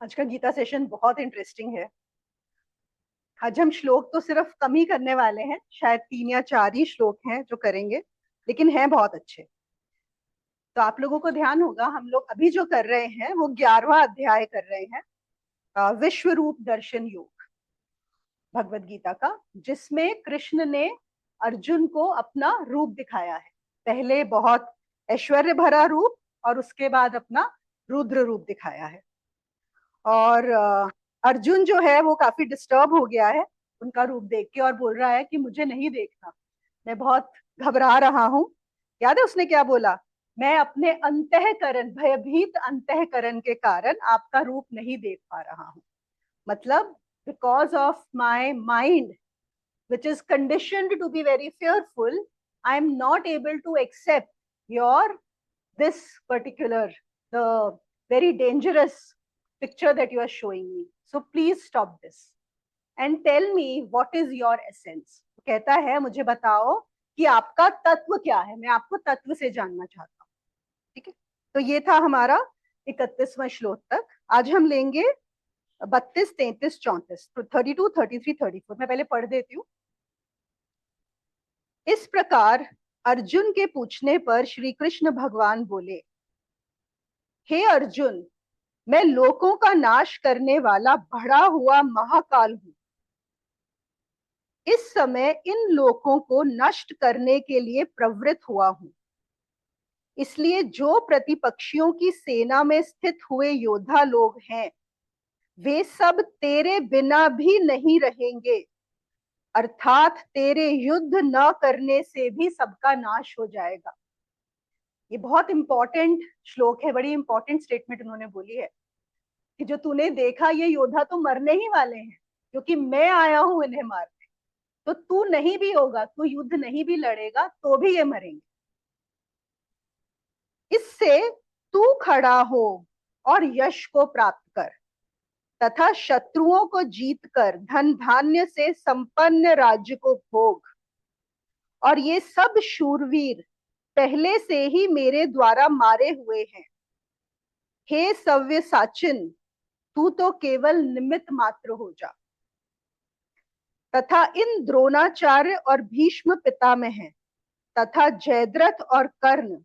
आज का गीता सेशन बहुत इंटरेस्टिंग है। आज हम श्लोक तो सिर्फ कम ही करने वाले हैं, शायद 3 या 4 ही श्लोक हैं जो करेंगे, लेकिन हैं बहुत अच्छे। तो आप लोगों को ध्यान होगा, हम लोग अभी जो कर रहे हैं वो 11वां अध्याय कर रहे हैं, विश्व रूप दर्शन योग भगवत गीता का, जिसमें कृष्ण ने अर्जुन को अपना रूप दिखाया है। पहले बहुत ऐश्वर्य भरा रूप और उसके बाद अपना रुद्र रूप दिखाया है। और अर्जुन जो है वो काफी डिस्टर्ब हो गया है उनका रूप देख के और बोल रहा है कि मुझे नहीं देखना, मैं बहुत घबरा रहा हूँ। याद है उसने क्या बोला? मैं अपने अंतःकरण, भयभीत अंतःकरण के कारण आपका रूप नहीं देख पा रहा हूँ। मतलब because of my mind which is conditioned to be very fearful, I am not able to accept your this particular, the very dangerous picture that you are showing me. So please stop this and tell me what is your essence. कहता है मुझे बताओ कि आपका तत्व क्या है, मैं आपको तत्व से जानना चाहता हूँ। ठीक है, तो ये था हमारा 31वां श्लोक तक। आज हम लेंगे 32, 33, 34, 32, 33, 34। मैं पहले पढ़ देती हूँ। इस प्रकार अर्जुन के पूछने पर श्री कृष्ण भगवान बोले, हे अर्जुन, मैं लोकों का नाश करने वाला बढ़ा हुआ महाकाल हूं। इस समय इन लोकों को नष्ट करने के लिए प्रवृत्त हुआ हूं। इसलिए जो प्रतिपक्षियों की सेना में स्थित हुए योद्धा लोग हैं, वे सब तेरे बिना भी नहीं रहेंगे, अर्थात तेरे युद्ध न करने से भी सबका नाश हो जाएगा। ये बहुत इंपॉर्टेंट श्लोक है, बड़ी इंपॉर्टेंट स्टेटमेंट उन्होंने बोली है कि जो तूने देखा ये योद्धा तो मरने ही वाले हैं, क्योंकि मैं आया हूं इन्हें मारने। तो तू नहीं भी होगा, तू युद्ध नहीं भी लड़ेगा तो भी ये मरेंगे। इससे तू खड़ा हो और यश को प्राप्त कर तथा शत्रुओं को जीतकर धन धान्य से संपन्न राज्य को भोग। और ये सब शूरवीर पहले से ही मेरे द्वारा मारे हुए हैं। हे सव्य साचिन, तू तो केवल निमित्त मात्र हो जा। तथा इन द्रोणाचार्य और भीष्म पितामह हैं, तथा जयद्रथ और कर्ण,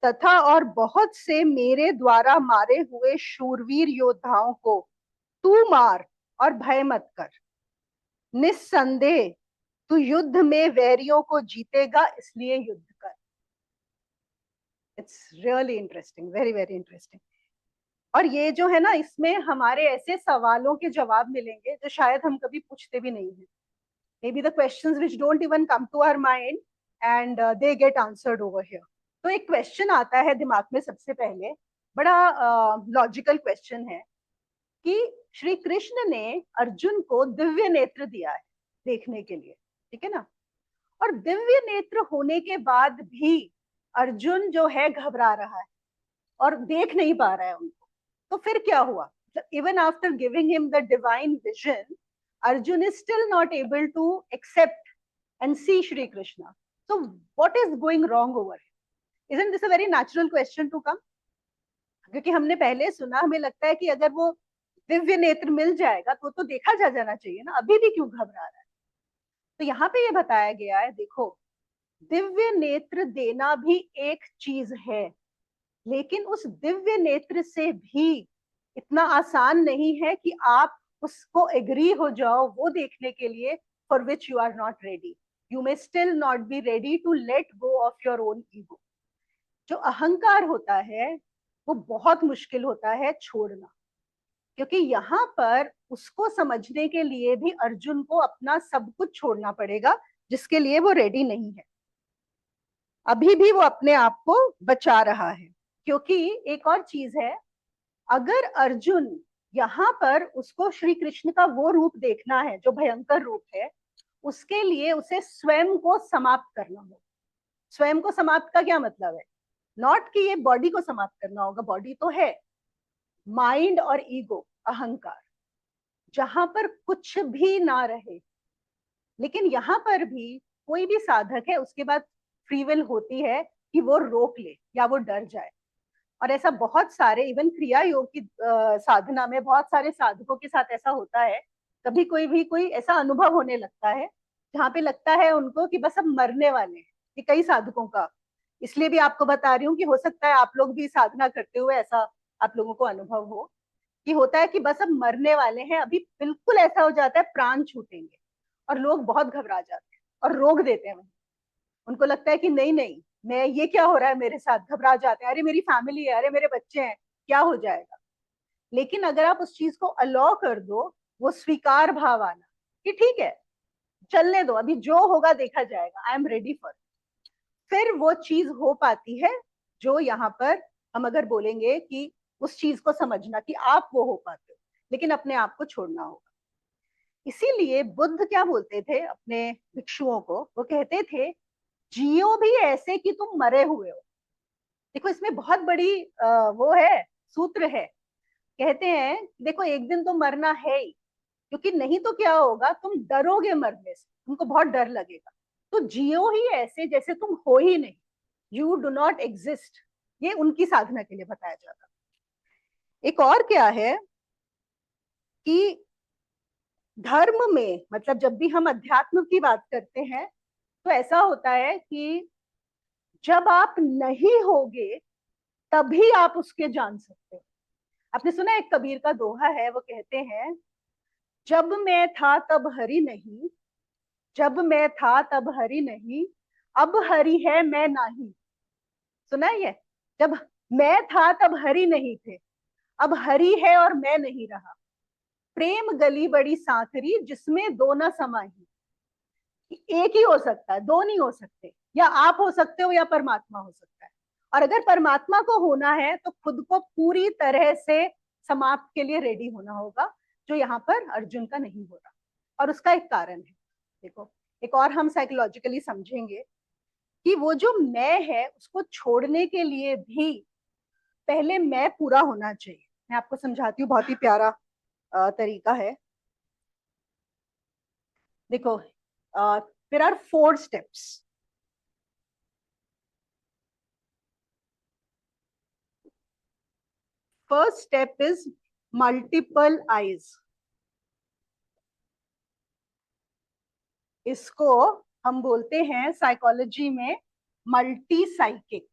तथा और बहुत से मेरे द्वारा मारे हुए शूरवीर योद्धाओं को तू मार और भय मत कर। निस्संदेह तू युद्ध में वैरियों को जीतेगा, इसलिए युद्ध कर। It's really interesting, very very interesting. और ये जो है ना, इसमें हमारे ऐसे सवालों के जवाब मिलेंगे जो शायद हम कभी पूछते भी नहीं हैं। maybe the questions which don't even come to our mind and they get answered over here. तो एक क्वेश्चन आता है दिमाग में सबसे पहले, बड़ा लॉजिकल क्वेश्चन है कि श्री कृष्ण ने अर्जुन को दिव्य नेत्र दिया है देखने के लिए, ठीक है ना? और दिव्य नेत्र होने के बाद भी अर्जुन जो है घबरा रहा है और देख नहीं पा रहा है उनको। तो फिर क्या हुआ? Even after giving him the divine vision, Arjun is still not able to accept and see Shri Krishna. So what is going wrong over here? Isn't this a very natural question to come? क्योंकि हमने पहले सुना, हमें लगता है कि अगर वो दिव्य नेत्र मिल जाएगा तो देखा जा जाना चाहिए ना, अभी भी क्यों घबरा रहा है? तो यहाँ पे ये बताया गया है, देखो, दिव्य नेत्र देना भी एक चीज है, लेकिन उस दिव्य नेत्र से भी इतना आसान नहीं है कि आप उसको एग्री हो जाओ वो देखने के लिए, for which you are not ready. You may still not be ready to let go of your own ego. जो अहंकार होता है वो बहुत मुश्किल होता है छोड़ना, क्योंकि यहाँ पर उसको समझने के लिए भी अर्जुन को अपना सब कुछ छोड़ना पड़ेगा, जिसके लिए वो रेडी नहीं है। अभी भी वो अपने आप को बचा रहा है, क्योंकि एक और चीज है, अगर अर्जुन यहाँ पर उसको श्री कृष्ण का वो रूप देखना है जो भयंकर रूप है, उसके लिए उसे स्वयं को समाप्त करना होगा। स्वयं को समाप्त का क्या मतलब है? नॉट कि ये बॉडी को समाप्त करना होगा, बॉडी तो है, माइंड और ईगो, अहंकार, जहां पर कुछ भी ना रहे। लेकिन यहाँ पर भी कोई भी साधक है, उसके बाद फ्री विल होती है कि वो रोक ले या वो डर जाए। और ऐसा बहुत सारे, इवन क्रिया योग की साधना में बहुत सारे साधकों के साथ ऐसा होता है, कभी कोई ऐसा अनुभव होने लगता है जहाँ पे लगता है उनको कि बस अब मरने वाले हैं। ये कई साधकों का, इसलिए भी आपको बता रही हूँ कि हो सकता है आप लोग भी साधना करते हुए ऐसा आप लोगों को अनुभव हो कि होता है कि बस अब मरने वाले हैं, अभी बिल्कुल ऐसा हो जाता है प्राण छूटेंगे, और लोग बहुत घबरा जाते हैं और रोक देते हैं। उनको लगता है कि नहीं नहीं, मैं ये क्या हो रहा है मेरे साथ, घबरा जाते हैं, अरे मेरी फैमिली है, अरे मेरे बच्चे हैं, क्या हो जाएगा। लेकिन अगर आप उस चीज को अलाउ कर दो, वो स्वीकार भाव आना कि ठीक है, चलने दो, अभी जो होगा देखा जाएगा, आई एम रेडी फॉर, फिर वो चीज हो पाती है। जो यहाँ पर हम अगर बोलेंगे कि उस चीज को समझना कि आप वो हो पाते हो, लेकिन अपने आप को छोड़ना होगा। इसीलिए बुद्ध क्या बोलते थे अपने भिक्षुओं को, वो कहते थे जियो भी ऐसे कि तुम मरे हुए हो। देखो इसमें बहुत बड़ी वो है, सूत्र है। कहते हैं देखो एक दिन तो मरना है ही, क्योंकि नहीं तो क्या होगा, तुम डरोगे मरने से, तुमको बहुत डर लगेगा। तो जियो ही ऐसे जैसे तुम हो ही नहीं, यू डू नॉट एग्जिस्ट। ये उनकी साधना के लिए बताया जाता। एक और क्या है कि धर्म में, मतलब जब भी हम अध्यात्म की बात करते हैं तो ऐसा होता है कि जब आप नहीं होगे तभी आप उसके जान सकते हो। आपने सुना एक कबीर का दोहा है, वो कहते हैं जब मैं था तब हरि नहीं, जब मैं था तब हरि नहीं, अब हरि है मैं नहीं। सुना है ये? जब मैं था तब हरि नहीं थे, अब हरि है और मैं नहीं रहा। प्रेम गली बड़ी सांकरी जिसमें दो न समाही। एक ही हो सकता है, दो नहीं हो सकते। या आप हो सकते हो या परमात्मा हो सकता है। और अगर परमात्मा को होना है तो खुद को पूरी तरह से समाप्त के लिए रेडी होना होगा, जो यहाँ पर अर्जुन का नहीं हो रहा। और उसका एक कारण है, देखो एक और हम साइकोलॉजिकली समझेंगे कि वो जो मैं है उसको छोड़ने के लिए भी पहले मैं पूरा होना चाहिए। मैं आपको समझाती हूँ, बहुत ही प्यारा तरीका है। देखो there are 4 steps. First step is multiple eyes. इसको हम बोलते हैं साइकोलॉजी में मल्टी साइकिक।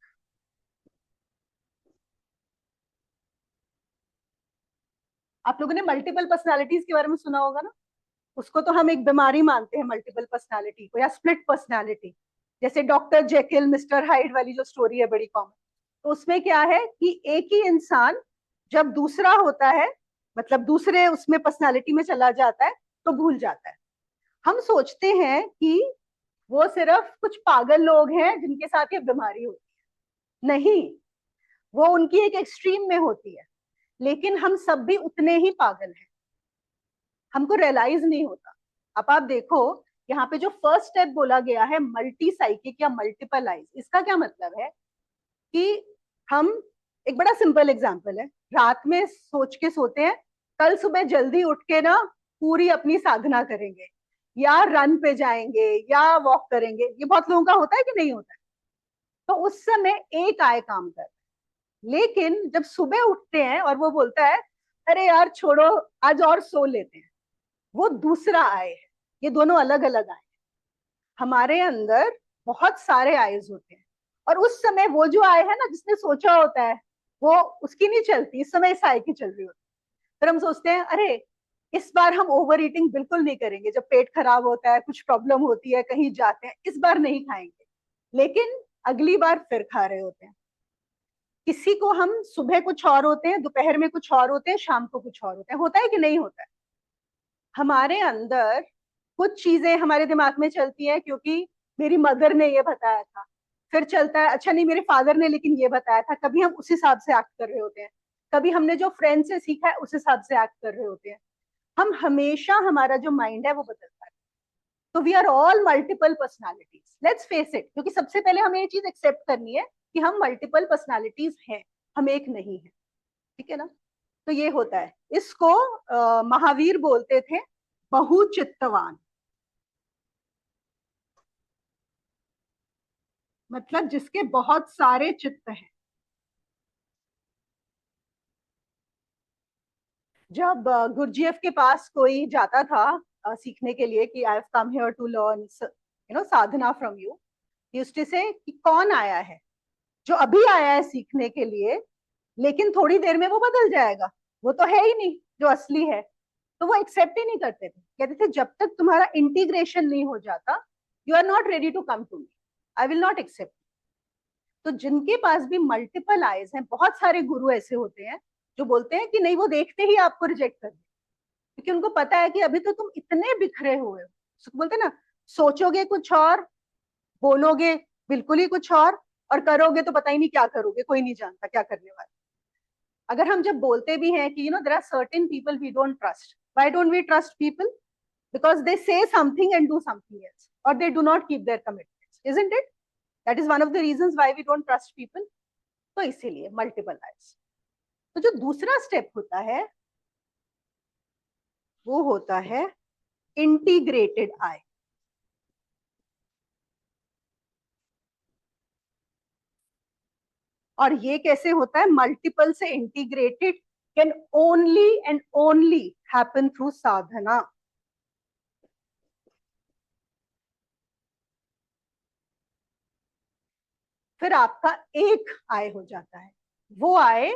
आप लोगों ने मल्टीपल पर्सनालिटीज के बारे में सुना होगा ना। उसको तो हम एक बीमारी मानते हैं मल्टीपल पर्सनालिटी को, या स्प्लिट पर्सनालिटी। जैसे डॉक्टर जेकिल मिस्टर हाइड वाली जो स्टोरी है बड़ी कॉमन। तो उसमें क्या है कि एक ही इंसान जब दूसरा होता है, मतलब दूसरे उसमें पर्सनालिटी में चला जाता है, तो भूल जाता है। हम सोचते हैं कि वो सिर्फ कुछ पागल लोग हैं जिनके साथ ये बीमारी होती है। नहीं, वो उनकी एक एक्सट्रीम में होती है, लेकिन हम सब भी उतने ही पागल हैं, हमको रियलाइज नहीं होता। अब आप देखो यहाँ पे जो फर्स्ट स्टेप बोला गया है मल्टी साइकिक या मल्टीपल आइज, इसका क्या मतलब है कि हम, एक बड़ा सिंपल एग्जांपल है, रात में सोच के सोते हैं कल सुबह जल्दी उठ के ना पूरी अपनी साधना करेंगे, या रन पे जाएंगे या वॉक करेंगे। ये बहुत लोगों का होता है कि नहीं होता है? तो उस समय एक आय काम कर, लेकिन जब सुबह उठते हैं और वो बोलता है अरे यार छोड़ो आज और सो लेते हैं, वो दूसरा आय है। ये दोनों अलग अलग आय। हमारे अंदर बहुत सारे आयज होते हैं, और उस समय वो जो आय है ना जिसने सोचा होता है, वो उसकी नहीं चलती, इस समय इस आय की चल रही होती है। फिर हम सोचते हैं अरे इस बार हम ओवर ईटिंग बिल्कुल नहीं करेंगे, जब पेट खराब होता है, कुछ प्रॉब्लम होती है, कहीं जाते हैं, इस बार नहीं खाएंगे। लेकिन अगली बार फिर खा रहे होते हैं। किसी को हम सुबह कुछ और होते हैं, दोपहर में कुछ और होते हैं, शाम को कुछ और होते हैं। होता है कि नहीं होता है? हमारे अंदर कुछ चीजें हमारे दिमाग में चलती हैं क्योंकि मेरी मदर ने ये बताया था, फिर चलता है अच्छा नहीं मेरे फादर ने लेकिन ये बताया था, कभी हम उस हिसाब से एक्ट कर रहे होते हैं, कभी हमने जो फ्रेंड से सीखा है उस हिसाब से एक्ट कर रहे होते हैं। हम हमेशा, हमारा जो माइंड है वो बदलता है। तो we are all multiple personalities, let's face it, क्योंकि सबसे पहले हमें ये चीज एक्सेप्ट करनी है कि हम मल्टीपल पर्सनालिटीज हैं, हम एक नहीं है। ठीक है ना? तो ये होता है, इसको महावीर बोलते थे बहुचित्तवान, मतलब जिसके बहुत सारे चित्त हैं। जब गुरुजीएफ के पास कोई जाता था सीखने के लिए कि I have come here to learn sadhana from you, used to say कि कौन आया है जो अभी आया है सीखने के लिए, लेकिन थोड़ी देर में वो बदल जाएगा, वो तो है ही नहीं जो असली है। तो वो एक्सेप्ट ही नहीं करते थे, कहते थे जब तक तुम्हारा इंटीग्रेशन नहीं हो जाता, you are not ready to come to me, I will not accept. तो जिनके पास भी मल्टीपल आईज हैं, बहुत सारे गुरु ऐसे होते हैं जो बोलते हैं कि नहीं, वो देखते ही आपको रिजेक्ट कर देते, क्योंकि उनको पता है कि अभी तो तुम इतने बिखरे हुए हो। बोलते ना, सोचोगे कुछ और, बोलोगे बिल्कुल ही कुछ और करोगे तो पता ही नहीं क्या करोगे, कोई नहीं जानता क्या करने वाले। अगर हम जब बोलते भी हैं कि there are certain people we don't trust, why don't we trust people? Because they say something and do something else, और they do not keep their commitments, isn't it? That is one of the reasons why we don't trust people. तो इसीलिए multiple eyes. तो जो दूसरा step होता है वो होता है इंटीग्रेटेड आई। और ये कैसे होता है? मल्टीपल से integrated can only and only happen through साधना। फिर आपका एक आय हो जाता है। वो आय,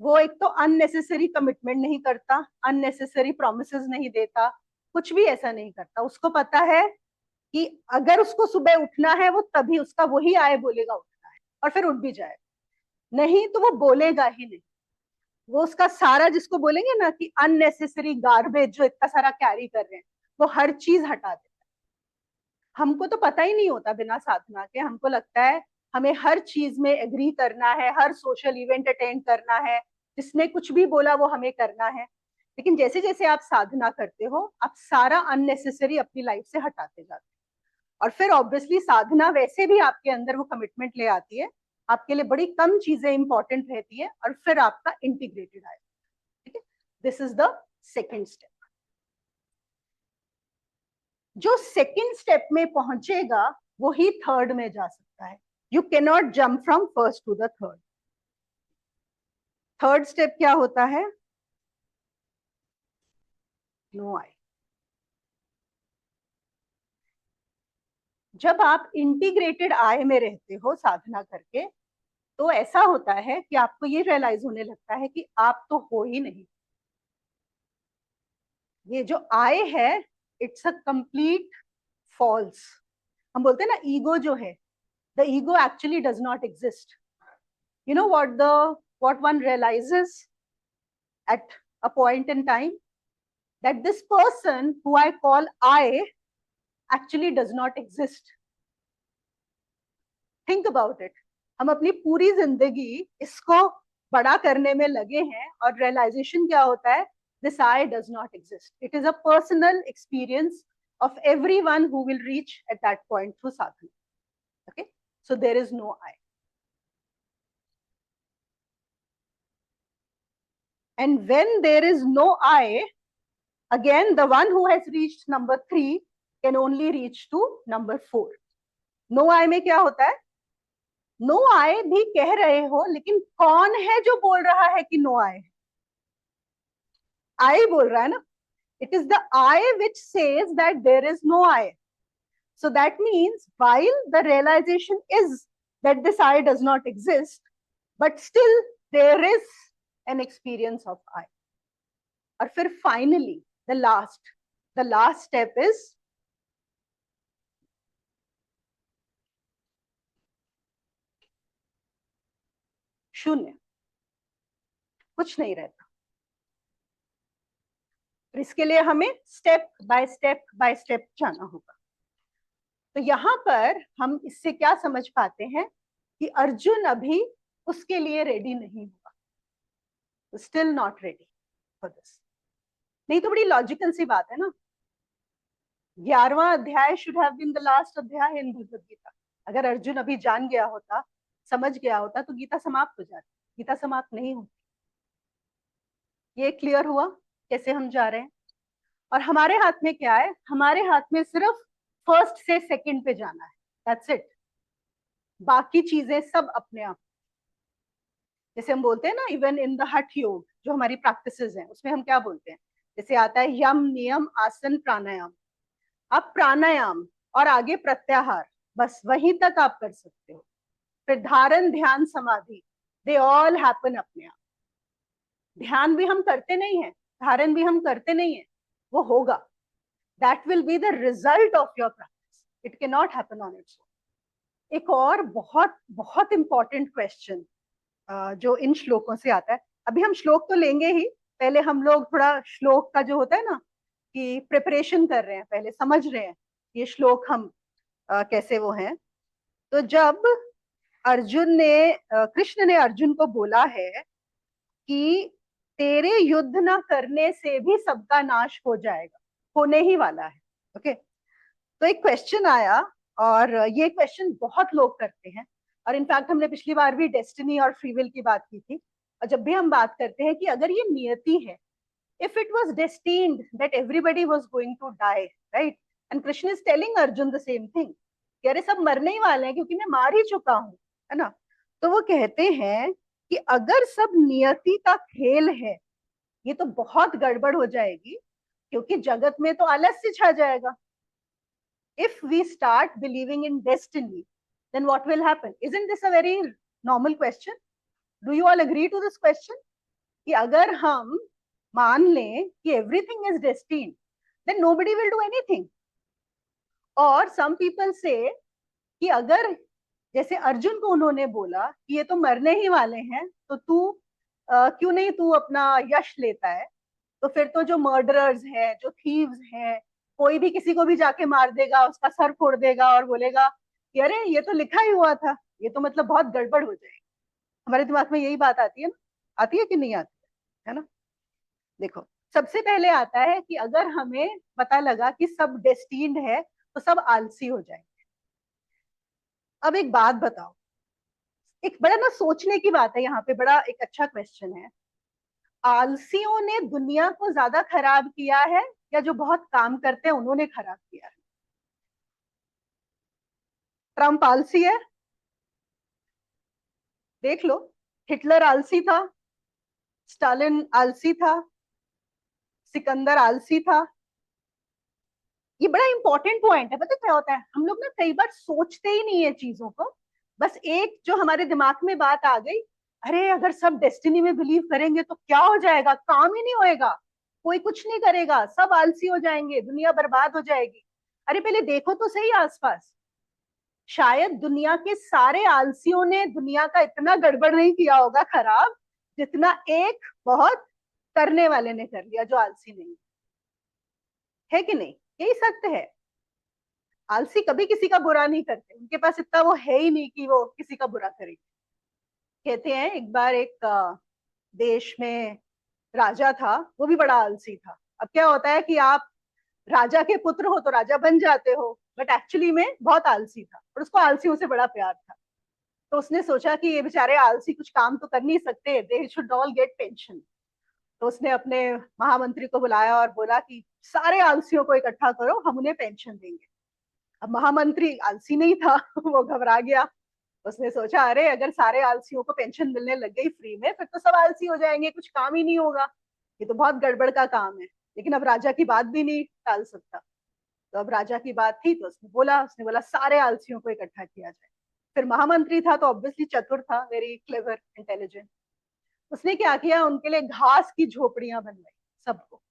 वो एक तो अननेसेसरी कमिटमेंट नहीं करता, अननेसेसरी प्रोमिसेस नहीं देता, कुछ भी ऐसा नहीं करता। उसको पता है कि अगर उसको सुबह उठना है वो तभी उसका वही आय बोलेगा उठना है, और फिर उठ भी जाए, नहीं तो वो बोलेगा ही नहीं। वो उसका सारा, जिसको बोलेंगे ना कि अननेसेसरी गार्बेज जो इतना सारा कैरी कर रहे हैं, वो हर चीज हटा देता है। हमको तो पता ही नहीं होता बिना साधना के, हमको लगता है हमें हर चीज में एग्री करना है, हर सोशल इवेंट अटेंड करना है, जिसने कुछ भी बोला वो हमें करना है। लेकिन जैसे जैसे आप साधना करते हो, आप सारा अननेसेसरी अपनी लाइफ से हटाते जाते हो, और फिर ऑब्वियसली साधना वैसे भी आपके अंदर वो कमिटमेंट ले आती है, आपके लिए बड़ी कम चीजें इंपॉर्टेंट रहती है, और फिर आपका इंटीग्रेटेड आएगा। ठीक है, this is the second step. जो सेकेंड स्टेप में पहुंचेगा वो ही थर्ड में जा सकता है। You can not jump from first to the third. Third step क्या होता है? No I. जब आप इंटीग्रेटेड आई में रहते हो साधना करके, तो ऐसा होता है कि आपको ये रियलाइज होने लगता है कि आप तो हो ही नहीं। ये जो आई है, इट्स अ कंप्लीट फॉल्स। हम बोलते हैं ना, ईगो जो है, the ego actually does not exist. You know what one realizes at a point in time? That this person who I call I actually does not exist. Think about it. हम अपनी पूरी जिंदगी इसको बड़ा करने में लगे हैं, और रियलाइजेशन क्या होता है? This I does not exist. It is a personal experience of everyone who will reach at that point through sadhana. Okay, so there is no I. And when there is no I, again the one who has reached number 3 can only reach to number 4. No आई में क्या होता है? No आई भी कह रहे हो, लेकिन कौन है जो बोल रहा है कि नो आई? आई बोल रहा है ना। It is the I which says that there is no I. So that means while the realization is that this I does not exist, but still there is an experience of I. और फिर finally the last step is शून्य, कुछ नहीं रहता। तो इसके लिए हमें स्टेप बाय स्टेप जाना होगा। तो यहाँ पर हम इससे क्या समझ पाते हैं कि अर्जुन अभी उसके लिए रेडी नहीं हुआ, still not ready for this. नहीं तो बड़ी लॉजिकल सी बात है ना, 11वां अध्याय should have been the last अध्याय इन भगवद गीता। अगर अर्जुन अभी जान गया होता, समझ गया होता, तो गीता समाप्त हो जाती। गीता समाप्त नहीं होती। ये क्लियर हुआ कैसे हम जा रहे हैं? और हमारे हाथ में क्या है? हमारे हाथ में सिर्फ फर्स्ट से सेकंड पे जाना है, दैट्स इट। बाकी चीजें सब अपने आप। जैसे हम बोलते हैं ना, इवन इन द हठ योग जो हमारी प्रैक्टिसेस हैं उसमें हम क्या बोलते हैं, जैसे आता है यम नियम आसन प्राणायाम, आप प्राणायाम और आगे प्रत्याहार, बस वहीं तक आप कर सकते हो। फिर धारण ध्यान समाधि, दे ऑल हैपन अपने आप। ध्यान भी हम करते नहीं है, धारण भी हम करते नहीं है, वो होगा, that will be the result of your practice, it can not happen on its own. एक और बहुत बहुत इंपॉर्टेंट क्वेश्चन जो इन श्लोकों से आता है, अभी हम श्लोक तो लेंगे ही, पहले हम लोग थोड़ा श्लोक का जो होता है ना कि प्रिपरेशन कर रहे हैं, पहले समझ रहे हैं ये श्लोक हम कैसे वो हैं। तो जब अर्जुन ने कृष्ण ने अर्जुन को बोला है कि तेरे युद्ध ना करने से भी सबका नाश हो जाएगा, होने ही वाला है, ओके। तो एक क्वेश्चन आया, और ये क्वेश्चन बहुत लोग करते हैं, और इनफैक्ट हमने पिछली बार भी डेस्टिनी और फ्री विल की बात की थी। और जब भी हम बात करते हैं कि अगर ये नियति है, if it was destined that everybody was going to die, right, and Krishna is telling Arjun the same thing कि अरे सब मरने ही वाले हैं क्योंकि मैं मार ही चुका हूं, है ना। तो वो कहते हैं कि अगर सब नियति का खेल है, ये तो बहुत गड़बड़ हो जाएगी, क्योंकि जगत में तो आलस्य छा जाएगा। If we start believing in destiny, then what will happen? Isn't this a very normal question? Do you all agree to this question? कि अगर हम मान लें कि everything is destined, then nobody will do anything. और some people say कि अगर जैसे अर्जुन को उन्होंने बोला कि ये तो मरने ही वाले हैं, तो तू क्यों नहीं तू अपना यश लेता है। तो फिर तो जो मर्डरर्स हैं, जो थीव्स हैं, कोई भी किसी को भी जाके मार देगा, उसका सर फोड़ देगा और बोलेगा कि अरे ये तो लिखा ही हुआ था, ये तो मतलब बहुत गड़बड़ हो जाएगी। हमारे दिमाग में यही बात आती है ना, आती है कि नहीं आती है ना। देखो, सबसे पहले आता है कि अगर हमें पता लगा कि सब डेस्टिन्ड है, तो सब आलसी हो जाएंगे। अब एक बात बताओ, एक बड़ा ना सोचने की बात है यहाँ पे, बड़ा एक अच्छा क्वेश्चन है, आलसियों ने दुनिया को ज्यादा खराब किया है या जो बहुत काम करते हैं उन्होंने खराब किया है? ट्रम्प आलसी है, देख लो, हिटलर आलसी था, स्टालिन आलसी था, सिकंदर आलसी था। ये बड़ा इंपॉर्टेंट पॉइंट है। पता क्या होता है, हम लोग ना कई बार सोचते ही नहीं है चीजों को, बस एक जो हमारे दिमाग में बात आ गई, अरे अगर सब डेस्टिनी में बिलीव करेंगे तो क्या हो जाएगा, काम ही नहीं होएगा, कोई कुछ नहीं करेगा, सब आलसी हो जाएंगे, दुनिया बर्बाद हो जाएगी। अरे पहले देखो तो सही आसपास, शायद दुनिया के सारे आलसियों ने दुनिया का इतना गड़बड़ नहीं किया होगा खराब, जितना एक बहुत करने वाले ने कर लिया जो आलसी नहीं है, कि नहीं? यही सत्य है, आलसी कभी किसी का बुरा नहीं करते, उनके पास इतना वो है ही नहीं कि वो किसी का बुरा करेंगे। कहते हैं एक बार एक देश में राजा था, वो भी बड़ा आलसी था। अब क्या होता है कि आप राजा के पुत्र हो तो राजा बन जाते हो, बट एक्चुअली में बहुत आलसी था, और उसको आलसियों से बड़ा प्यार था। तो उसने सोचा कि ये बेचारे आलसी कुछ काम तो कर नहीं सकते, they should all get pension. तो उसने अपने महामंत्री को बुलाया और बोला कि सारे आलसियों को इकट्ठा करो, हम उन्हें पेंशन देंगे। अब महामंत्री आलसी नहीं था वो घबरा गया, उसने सोचा अरे अगर सारे आलसियों को पेंशन मिलने लग गई फ्री में, फिर तो सब आलसी हो जाएंगे, कुछ काम ही नहीं होगा, ये तो बहुत गड़बड़ का काम है। लेकिन अब राजा की बात भी नहीं टाल सकता, तो अब राजा की बात थी तो उसने बोला सारे आलसियों को इकट्ठा किया जाए। फिर महामंत्री था तो ऑब्वियसली चतुर था, वेरी क्लेवर इंटेलिजेंट। उसने क्या किया, उनके लिए घास की झोपड़ियां बनवाई सबको।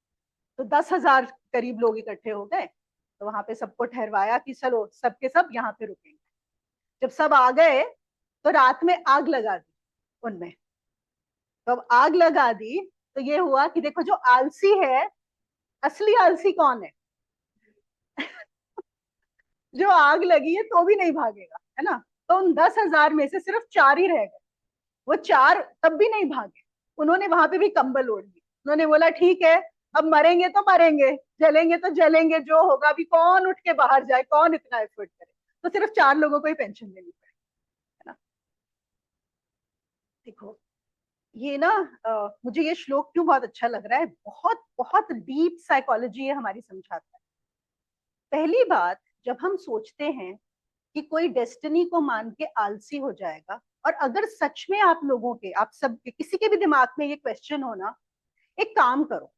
तो 10,000 करीब लोग इकट्ठे हो गए, तो वहां पे सबको ठहरवाया कि चलो सबके सब यहाँ पे रुकेंगे। जब सब आ गए तो रात में आग लगा दी उनमें। तो अब आग लगा दी तो ये हुआ कि देखो जो आलसी है, असली आलसी कौन है? जो आग लगी है तो भी नहीं भागेगा, है ना। तो उन 10,000 में से सिर्फ 4 ही रह गए, वो 4 तब भी नहीं भागे, उन्होंने वहां पे भी कंबल ओढ़ ली। उन्होंने बोला ठीक है, अब मरेंगे तो मरेंगे, जलेंगे तो जलेंगे, जो होगा, अभी कौन उठ के बाहर जाए, कौन इतना एफर्ट करे। तो सिर्फ 4 लोगों को ही पेंशन लेनी पड़ी, है ना। देखो, ये ना मुझे ये श्लोक क्यों बहुत अच्छा लग रहा है, बहुत बहुत डीप साइकोलॉजी है हमारी समझाता है। पहली बात, जब हम सोचते हैं कि कोई डेस्टिनी को मान के आलसी हो जाएगा, और अगर सच में आप लोगों के, आप सब के, किसी के भी दिमाग में ये क्वेश्चन हो ना, एक काम करो,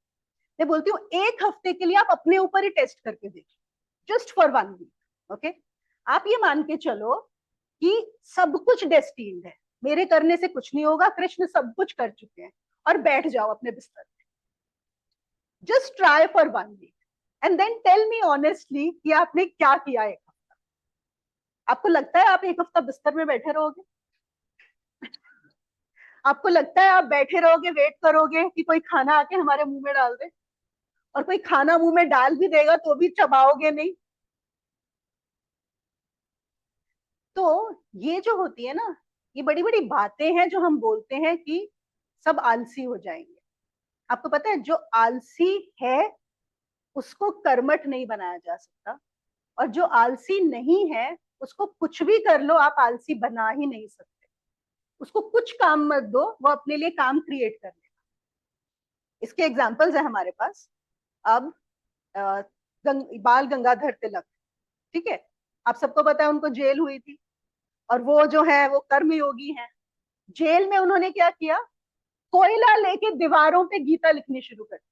मैं बोलती हूँ 1 हफ्ते के लिए आप अपने ऊपर ही टेस्ट करके देखिए, जस्ट फॉर 1 वीक। ओके, आप ये मान के चलो कि सब कुछ डेस्टिन्ड है, मेरे करने से कुछ नहीं होगा, कृष्ण सब कुछ कर चुके हैं, और बैठ जाओ अपने बिस्तर पे। Just try for 1 week and then tell me honestly कि आपने क्या किया 1 हफ्ता। आपको लगता है आप 1 हफ्ता बिस्तर में बैठे रहोगे? आपको लगता है आप बैठे रहोगे, वेट करोगे कि कोई खाना आके हमारे मुंह में डाल दे? और कोई खाना मुंह में डाल भी देगा तो भी चबाओगे नहीं? तो ये जो होती है ना, ये बड़ी बड़ी बातें हैं जो हम बोलते हैं कि सब आलसी हो जाएंगे। आपको पता है जो आलसी है उसको कर्मठ नहीं बनाया जा सकता, और जो आलसी नहीं है उसको कुछ भी कर लो आप आलसी बना ही नहीं सकते। उसको कुछ काम मत दो, वो अपने लिए काम क्रिएट कर लेगा। इसके एग्जाम्पल्स है हमारे पास। अब बाल गंगाधर तिलक, ठीक है, आप सबको पता है उनको जेल हुई थी, और वो जो है वो कर्मयोगी हैं। जेल में उन्होंने क्या किया, कोयला लेके दीवारों पे गीता लिखनी शुरू कर दी।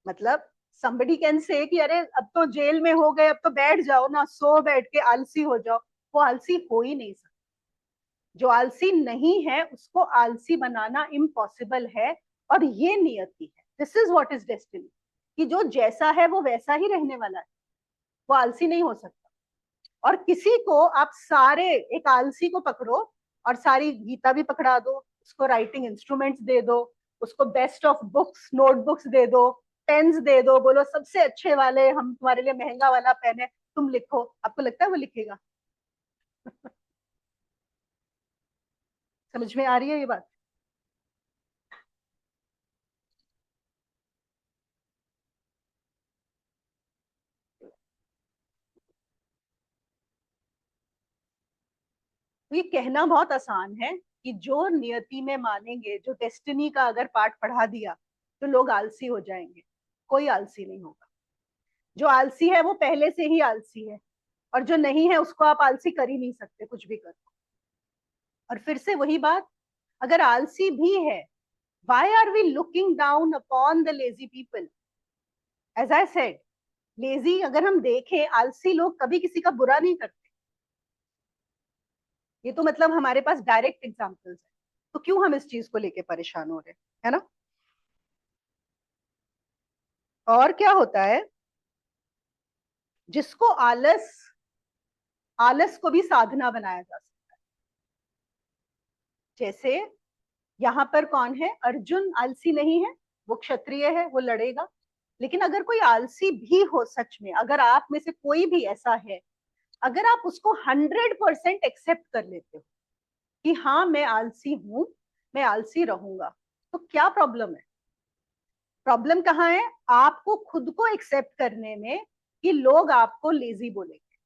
मतलब somebody कैन से कि अरे अब तो जेल में हो गए, अब तो बैठ जाओ ना, सो बैठ के आलसी हो जाओ। वो आलसी हो ही नहीं सकता। जो आलसी नहीं है उसको आलसी बनाना इम्पॉसिबल है, और ये नियति है। This is what is destiny, कि जो जैसा है वो वैसा ही रहने वाला है, वो आलसी नहीं हो सकता। और किसी को आप सारे, एक आलसी को पकड़ो और सारी गीता भी पकड़ा दो, उसको राइटिंग इंस्ट्रूमेंट्स दे दो, उसको बेस्ट ऑफ बुक्स नोटबुक्स दे दो, पेन्स दे दो, बोलो सबसे अच्छे वाले हम तुम्हारे लिए महंगा वाला पेन है, तुम लिखो, आपको लगता है वो लिखेगा? समझ में आ रही है ये बात? तो ये कहना बहुत आसान है कि जो नियति में मानेंगे, जो डेस्टिनी का अगर पाठ पढ़ा दिया तो लोग आलसी हो जाएंगे। कोई आलसी नहीं होगा। जो आलसी है वो पहले से ही आलसी है, और जो नहीं है उसको आप आलसी कर ही नहीं सकते, कुछ भी करो। और फिर से वही बात, अगर आलसी भी है, why are we looking down upon the lazy people? As I said, lazy अगर हम देखें, आलसी लोग कभी किसी का बुरा नहीं करते। ये तो मतलब हमारे पास डायरेक्ट एग्जांपल्स है, तो क्यों हम इस चीज को लेके परेशान हो रहे हैं, है ना? और क्या होता है, जिसको आलस, आलस को भी साधना बनाया जा सकता है। जैसे यहाँ पर कौन है, अर्जुन आलसी नहीं है, वो क्षत्रिय है, वो लड़ेगा। लेकिन अगर कोई आलसी भी हो, सच में अगर आप में से कोई भी ऐसा है, अगर आप उसको 100% एक्सेप्ट कर लेते हो कि हाँ मैं आलसी हूं, मैं आलसी रहूंगा, तो क्या प्रॉब्लम है? प्रॉब्लम कहाँ है? आपको खुद को एक्सेप्ट करने में कि लोग आपको लेजी बोलेंगे,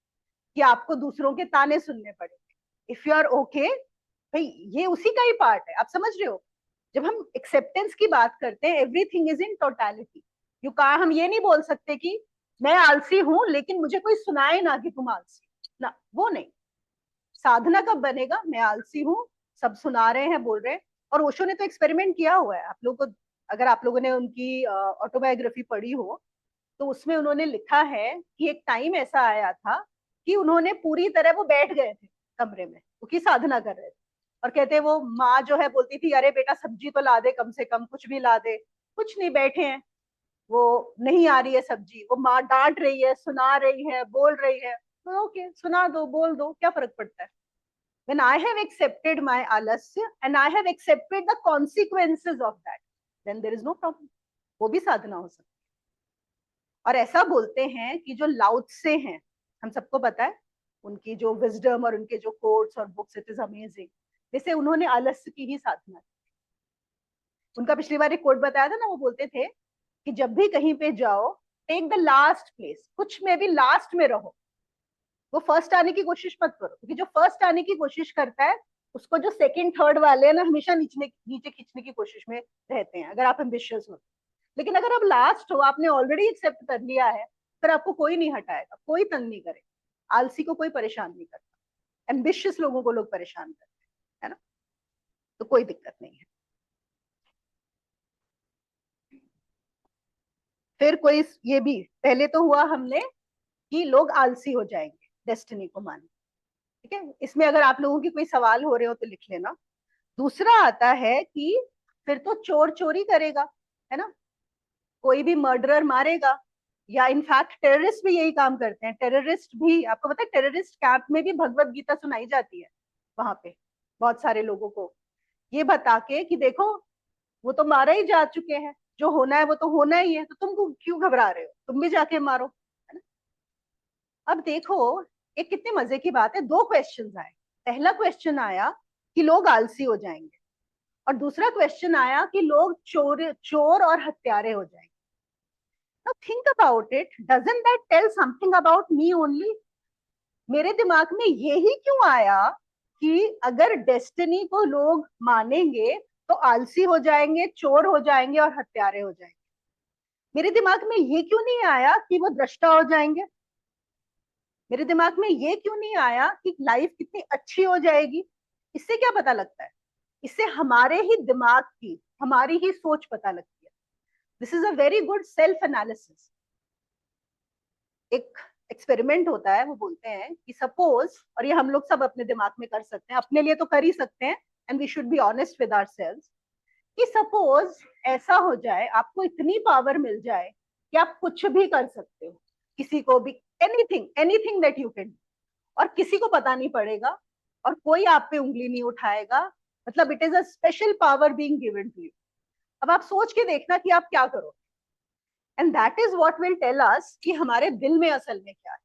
कि आपको दूसरों के ताने सुनने पड़ेंगे। इफ यू आर ओके, भाई ये उसी का ही पार्ट है, आप समझ रहे हो? जब हम एक्सेप्टेंस की बात करते हैं, everything is in totality. You कहा, हम ये नहीं बोल सकते कि मैं आलसी हूं लेकिन मुझे कोई सुनाए ना कि तुम आलसी ना, वो नहीं। साधना कब बनेगा, मैं आलसी हूँ, सब सुना रहे हैं, बोल रहे हैं। और ओशो ने तो एक्सपेरिमेंट किया हुआ है, आप लोगों को अगर आप लोगों ने उनकी ऑटोबायोग्राफी पढ़ी हो, तो उसमें उन्होंने लिखा है कि एक टाइम ऐसा आया था कि उन्होंने पूरी तरह, वो बैठ गए थे कमरे में, क्योंकि साधना कर रहे थे। और कहते वो माँ जो है बोलती थी, अरे बेटा सब्जी तो ला दे, कम से कम कुछ भी ला दे। कुछ नहीं, बैठे हैं, वो नहीं आ रही है सब्जी, वो माँ डांट रही है, सुना रही है, बोल रही है, तो ओके सुना दो, बोल दो, क्या फर्क पड़ता है? when I have accepted my alasya and I have accepted the consequences of that, then there is no problem. वो भी साधना हो सकती है। और ऐसा बोलते हैं कि जो लाउत्से हैं, हम सबको पता है उनकी जो विजडम और उनके जो कोट्स और बुक्स, इट इज अमेजिंग। जैसे उन्होंने आलस्य की ही साधना की। उनका पिछली बार एक कोट बताया था ना, वो बोलते थे कि जब भी कहीं पे जाओ, टेक द लास्ट प्लेस, कुछ में भी लास्ट में रहो, वो फर्स्ट आने की कोशिश मत करो, क्योंकि जो फर्स्ट आने की कोशिश करता है उसको जो सेकंड थर्ड वाले हैं ना, हमेशा नीचे नीचे खींचने की कोशिश में रहते हैं, अगर आप एम्बिशियस हो। लेकिन अगर आप लास्ट हो, आपने ऑलरेडी एक्सेप्ट कर लिया है, फिर आपको कोई नहीं हटाएगा, कोई तंग नहीं करेगा, आलसी को कोई परेशान नहीं करता। एम्बिशियस लोगों को लोग परेशान करते हैं, है ना? तो कोई दिक्कत नहीं है। फिर कोई ये भी, पहले तो हुआ हमने कि लोग आलसी हो जाएंगे डेस्टिनी को मान, ठीक है, इसमें अगर आप लोगों की कोई सवाल हो रहे हो तो लिख लेना। दूसरा आता है कि फिर तो चोर चोरी करेगा, है ना, कोई भी मर्डरर मारेगा, या इनफैक्ट टेररिस्ट भी यही काम करते हैं। टेररिस्ट भी, आपको पता है टेररिस्ट कैंप में भी भगवत गीता सुनाई जाती है वहां पे बहुत सारे लोगों को, ये बता के कि देखो वो तो मारा ही जा चुके हैं, जो होना है वो तो होना ही है, तो तुम क्यों घबरा रहे हो, तुम भी जाके मारो, है ना? अब देखो, एक कितने मजे की बात है, दो क्वेश्चन आए। पहला क्वेश्चन आया कि लोग आलसी हो जाएंगे, और दूसरा क्वेश्चन आया कि लोग चोर चोर और हत्यारे हो जाएंगे। Now think about it, doesn't that tell something about me only? मेरे दिमाग में यही क्यों आया कि अगर डेस्टिनी को लोग मानेंगे तो आलसी हो जाएंगे, चोर हो जाएंगे और हत्यारे हो जाएंगे। मेरे दिमाग में ये क्यों नहीं आया कि वो दृष्टा हो जाएंगे? मेरे दिमाग में ये क्यों नहीं आया कि लाइफ कितनी अच्छी हो जाएगी? इससे क्या पता लगता है? इससे हमारे ही दिमाग की, हमारी ही सोच पता लगती है। This is a very good self analysis. एक एक्सपेरिमेंट होता है, वो बोलते हैं कि सपोज, और ये हम लोग सब अपने दिमाग में कर सकते हैं, अपने लिए तो कर ही सकते हैं, and we should be honest with ourselves, कि सपोज ऐसा हो जाए, आपको इतनी पावर मिल जाए कि आप कुछ भी कर सकते हो, किसी को भी, anything anything that you can, और किसी को पता नहीं पड़ेगा, और कोई आप पे उंगली नहीं उठाएगा, मतलब it is a special power being given to you. अब आप सोच के देखना कि आप क्या करो, and that is what will tell us कि हमारे दिल में असल में क्या है।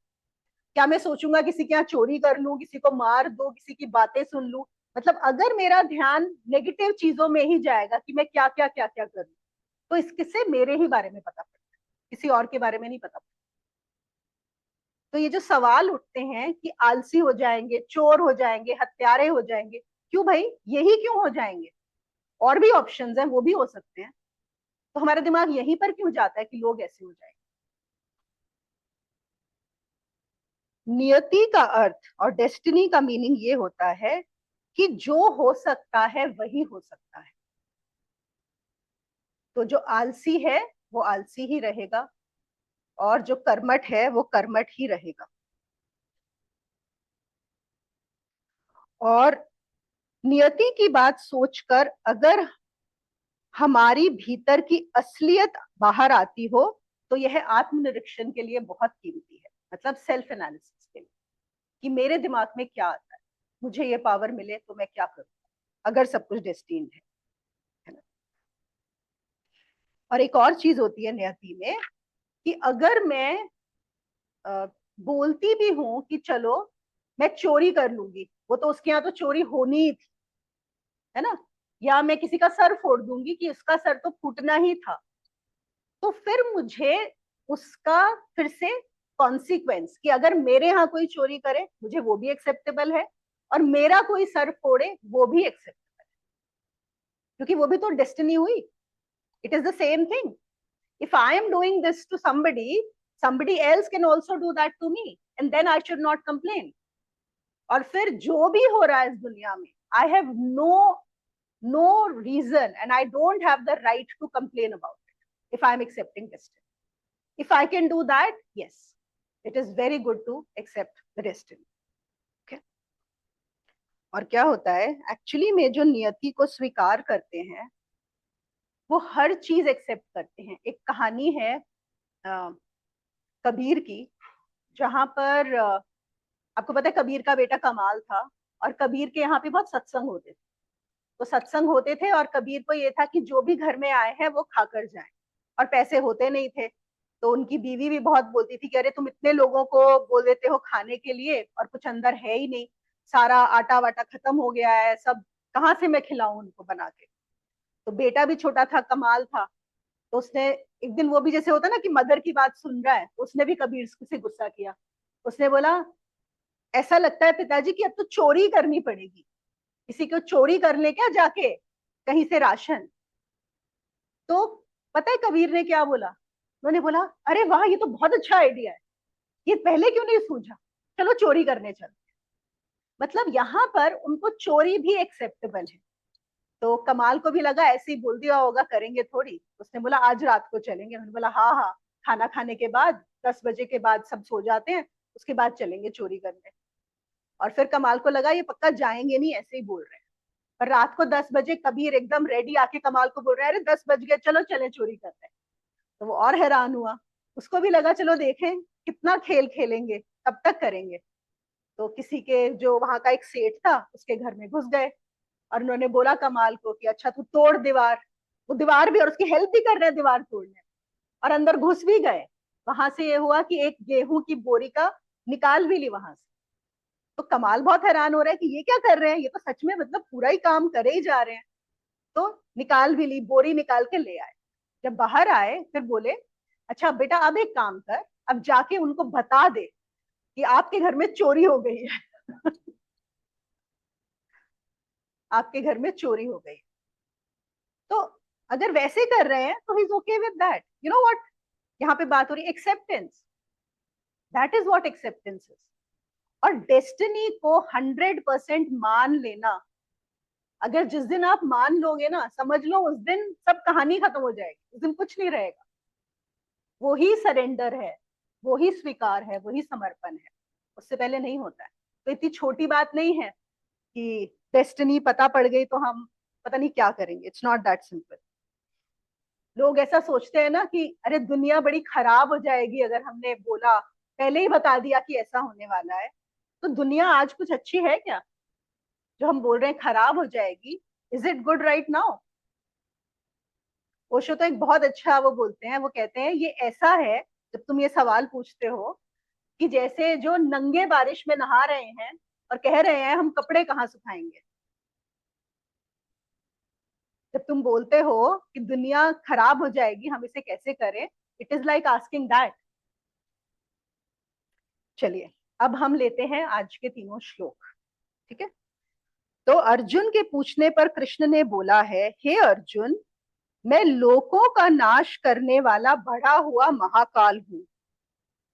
क्या मैं सोचूंगा किसी के यहाँ चोरी कर लूं, किसी को मार दो, किसी की बातें सुन लूं? मतलब अगर मेरा ध्यान नेगेटिव चीजों में ही जाएगा कि मैं क्या क्या करूं, तो इससे मेरे ही बारे में पता पड़ता है, किसी और के बारे में नहीं पता पड़ता। तो ये जो सवाल उठते हैं कि आलसी हो जाएंगे, चोर हो जाएंगे, हत्यारे हो जाएंगे, क्यों भाई, यही क्यों हो जाएंगे? और भी ऑप्शंस हैं, वो भी हो सकते हैं। तो हमारा दिमाग यहीं पर क्यों जाता है कि लोग ऐसे हो जाएंगे? नियति का अर्थ और डेस्टिनी का मीनिंग ये होता है कि जो हो सकता है वही हो सकता है। तो जो आलसी है वो आलसी ही रहेगा, और जो कर्मठ है वो कर्मठ ही रहेगा। और नियति की बात सोचकर अगर हमारी भीतर की असलियत बाहर आती हो, तो यह आत्मनिरीक्षण के लिए बहुत कीमती है, मतलब सेल्फ एनालिसिस के लिए, कि मेरे दिमाग में क्या आता है, मुझे ये पावर मिले तो मैं क्या करूँ अगर सब कुछ डेस्टिन्ड है ना? और एक और चीज होती है नियति में, कि अगर मैं बोलती भी हूं कि चलो मैं चोरी कर लूंगी, वो तो उसके यहाँ तो चोरी होनी ही थी, है ना, या मैं किसी का सर फोड़ दूंगी कि उसका सर तो फूटना ही था, तो फिर मुझे उसका फिर से कॉन्सिक्वेंस, कि अगर मेरे यहाँ कोई चोरी करे मुझे वो भी एक्सेप्टेबल है, और मेरा कोई सर फोड़े वो भी एक्सेप्टेबल है, क्योंकि वो भी तो डेस्टिनी हुई। It is the same thing. If I am doing this to somebody, somebody else can also do that to me, and then I should not complain. और फिर जो भी हो रहा है इस दुनिया में, I have no reason and I don't have the right to complain about it if I am accepting destiny. If I can do that, yes, it is very good to accept the destiny. Okay? और क्या होता है actually में, जो नियति को स्वीकार करते हैं वो हर चीज एक्सेप्ट करते हैं। एक कहानी है कबीर की, जहां पर आपको पता है कबीर का बेटा कमाल था, और कबीर के यहाँ पे बहुत सत्संग होते थे। तो सत्संग होते थे और कबीर को ये था कि जो भी घर में आए हैं वो खाकर जाएं, और पैसे होते नहीं थे। तो उनकी बीवी भी बहुत बोलती थी कि अरे तुम इतने लोगों को बोल देते हो खाने के लिए और कुछ अंदर है ही नहीं, सारा आटा वाटा खत्म हो गया है, सब कहाँ से मैं खिलाऊं उनको बना के। तो बेटा भी छोटा था, कमाल था, तो उसने एक दिन, वो भी जैसे होता ना कि मदर की बात सुन रहा है, तो उसने भी कबीर से गुस्सा किया। उसने बोला ऐसा लगता है पिताजी कि अब तो चोरी करनी पड़ेगी, किसी को चोरी कर ले क्या जाके कहीं से राशन। तो पता है कबीर ने क्या बोला? उन्होंने बोला अरे वाह, ये तो बहुत अच्छा आइडिया है, ये पहले क्यों नहीं सूझा, चलो चोरी करने चलते। मतलब यहाँ पर उनको चोरी भी एक्सेप्टेबल है। तो कमाल को भी लगा ऐसे ही बोल दिया होगा, करेंगे थोड़ी। उसने बोला आज रात को चलेंगे। उन्होंने बोला हाँ हाँ, खाना खाने के बाद 10 बजे के बाद सब सो जाते हैं, उसके बाद चलेंगे चोरी करने। और फिर कमाल को लगा ये पक्का जाएंगे नहीं, ऐसे ही बोल रहे हैं। पर रात को 10 बजे कबीर एकदम रेडी आके कमाल को बोल रहा है, अरे 10 बज गए, चलो चले चोरी करते हैं। तो वो और हैरान हुआ। उसको भी लगा चलो देखें कितना खेल खेलेंगे, कब तक करेंगे। तो किसी के जो वहां का एक सेठ था उसके घर में घुस गए, और उन्होंने बोला कमाल को कि अच्छा तू तोड़ दीवार। वो दीवार भी, और उसकी हेल्प भी कर रहे हैं दीवार तोड़ने, और अंदर घुस भी गए। वहां से ये हुआ कि एक गेहूं की बोरी का निकाल भी ली वहां से। तो कमाल बहुत हैरान हो रहा है कि ये क्या कर रहे हैं, ये तो सच में मतलब पूरा ही काम करे ही जा रहे हैं। तो निकाल भी ली, बोरी निकाल के ले आए। जब बाहर आए फिर बोले अच्छा बेटा अब एक काम कर, अब जाके उनको बता दे कि आपके घर में चोरी हो गई है। आपके घर में चोरी हो गई। तो अगर वैसे कर रहे हैं तो he is okay with that. You know what, यहाँ पे बात हो रही acceptance. That is what acceptance is. और डेस्टिनी को 100% मान लेना, अगर जिस दिन आप मान लोगे ना, समझ लो उस दिन सब कहानी खत्म हो जाएगी, उस दिन कुछ नहीं रहेगा। वो ही सरेंडर है, वो ही स्वीकार है, वही समर्पण है। उससे पहले नहीं होता है। तो इतनी छोटी बात नहीं है कि डेस्टिनी पता पड़ गई तो हम पता नहीं क्या करेंगे। It's not that simple. लोग ऐसा सोचते हैं ना कि अरे दुनिया बड़ी खराब हो जाएगी अगर हमने बोला, पहले ही बता दिया कि ऐसा होने वाला है। तो दुनिया आज कुछ अच्छी है क्या जो हम बोल रहे हैं खराब हो जाएगी? Is it good right now? Osho तो एक बहुत अच्छा वो बोलते हैं, वो कहते हैं ये ऐसा है, जब तुम ये सवाल पूछते हो, कि जैसे जो नंगे बारिश में नहा रहे हैं और कह रहे हैं हम कपड़े कहाँ सुखाएंगे। जब तुम बोलते हो कि दुनिया खराब हो जाएगी, हम इसे कैसे करें, it is like asking that. चलिए अब हम लेते हैं आज के तीनों श्लोक। ठीक है। तो अर्जुन के पूछने पर कृष्ण ने बोला है, हे अर्जुन, मैं लोकों का नाश करने वाला बढ़ा हुआ महाकाल हूं।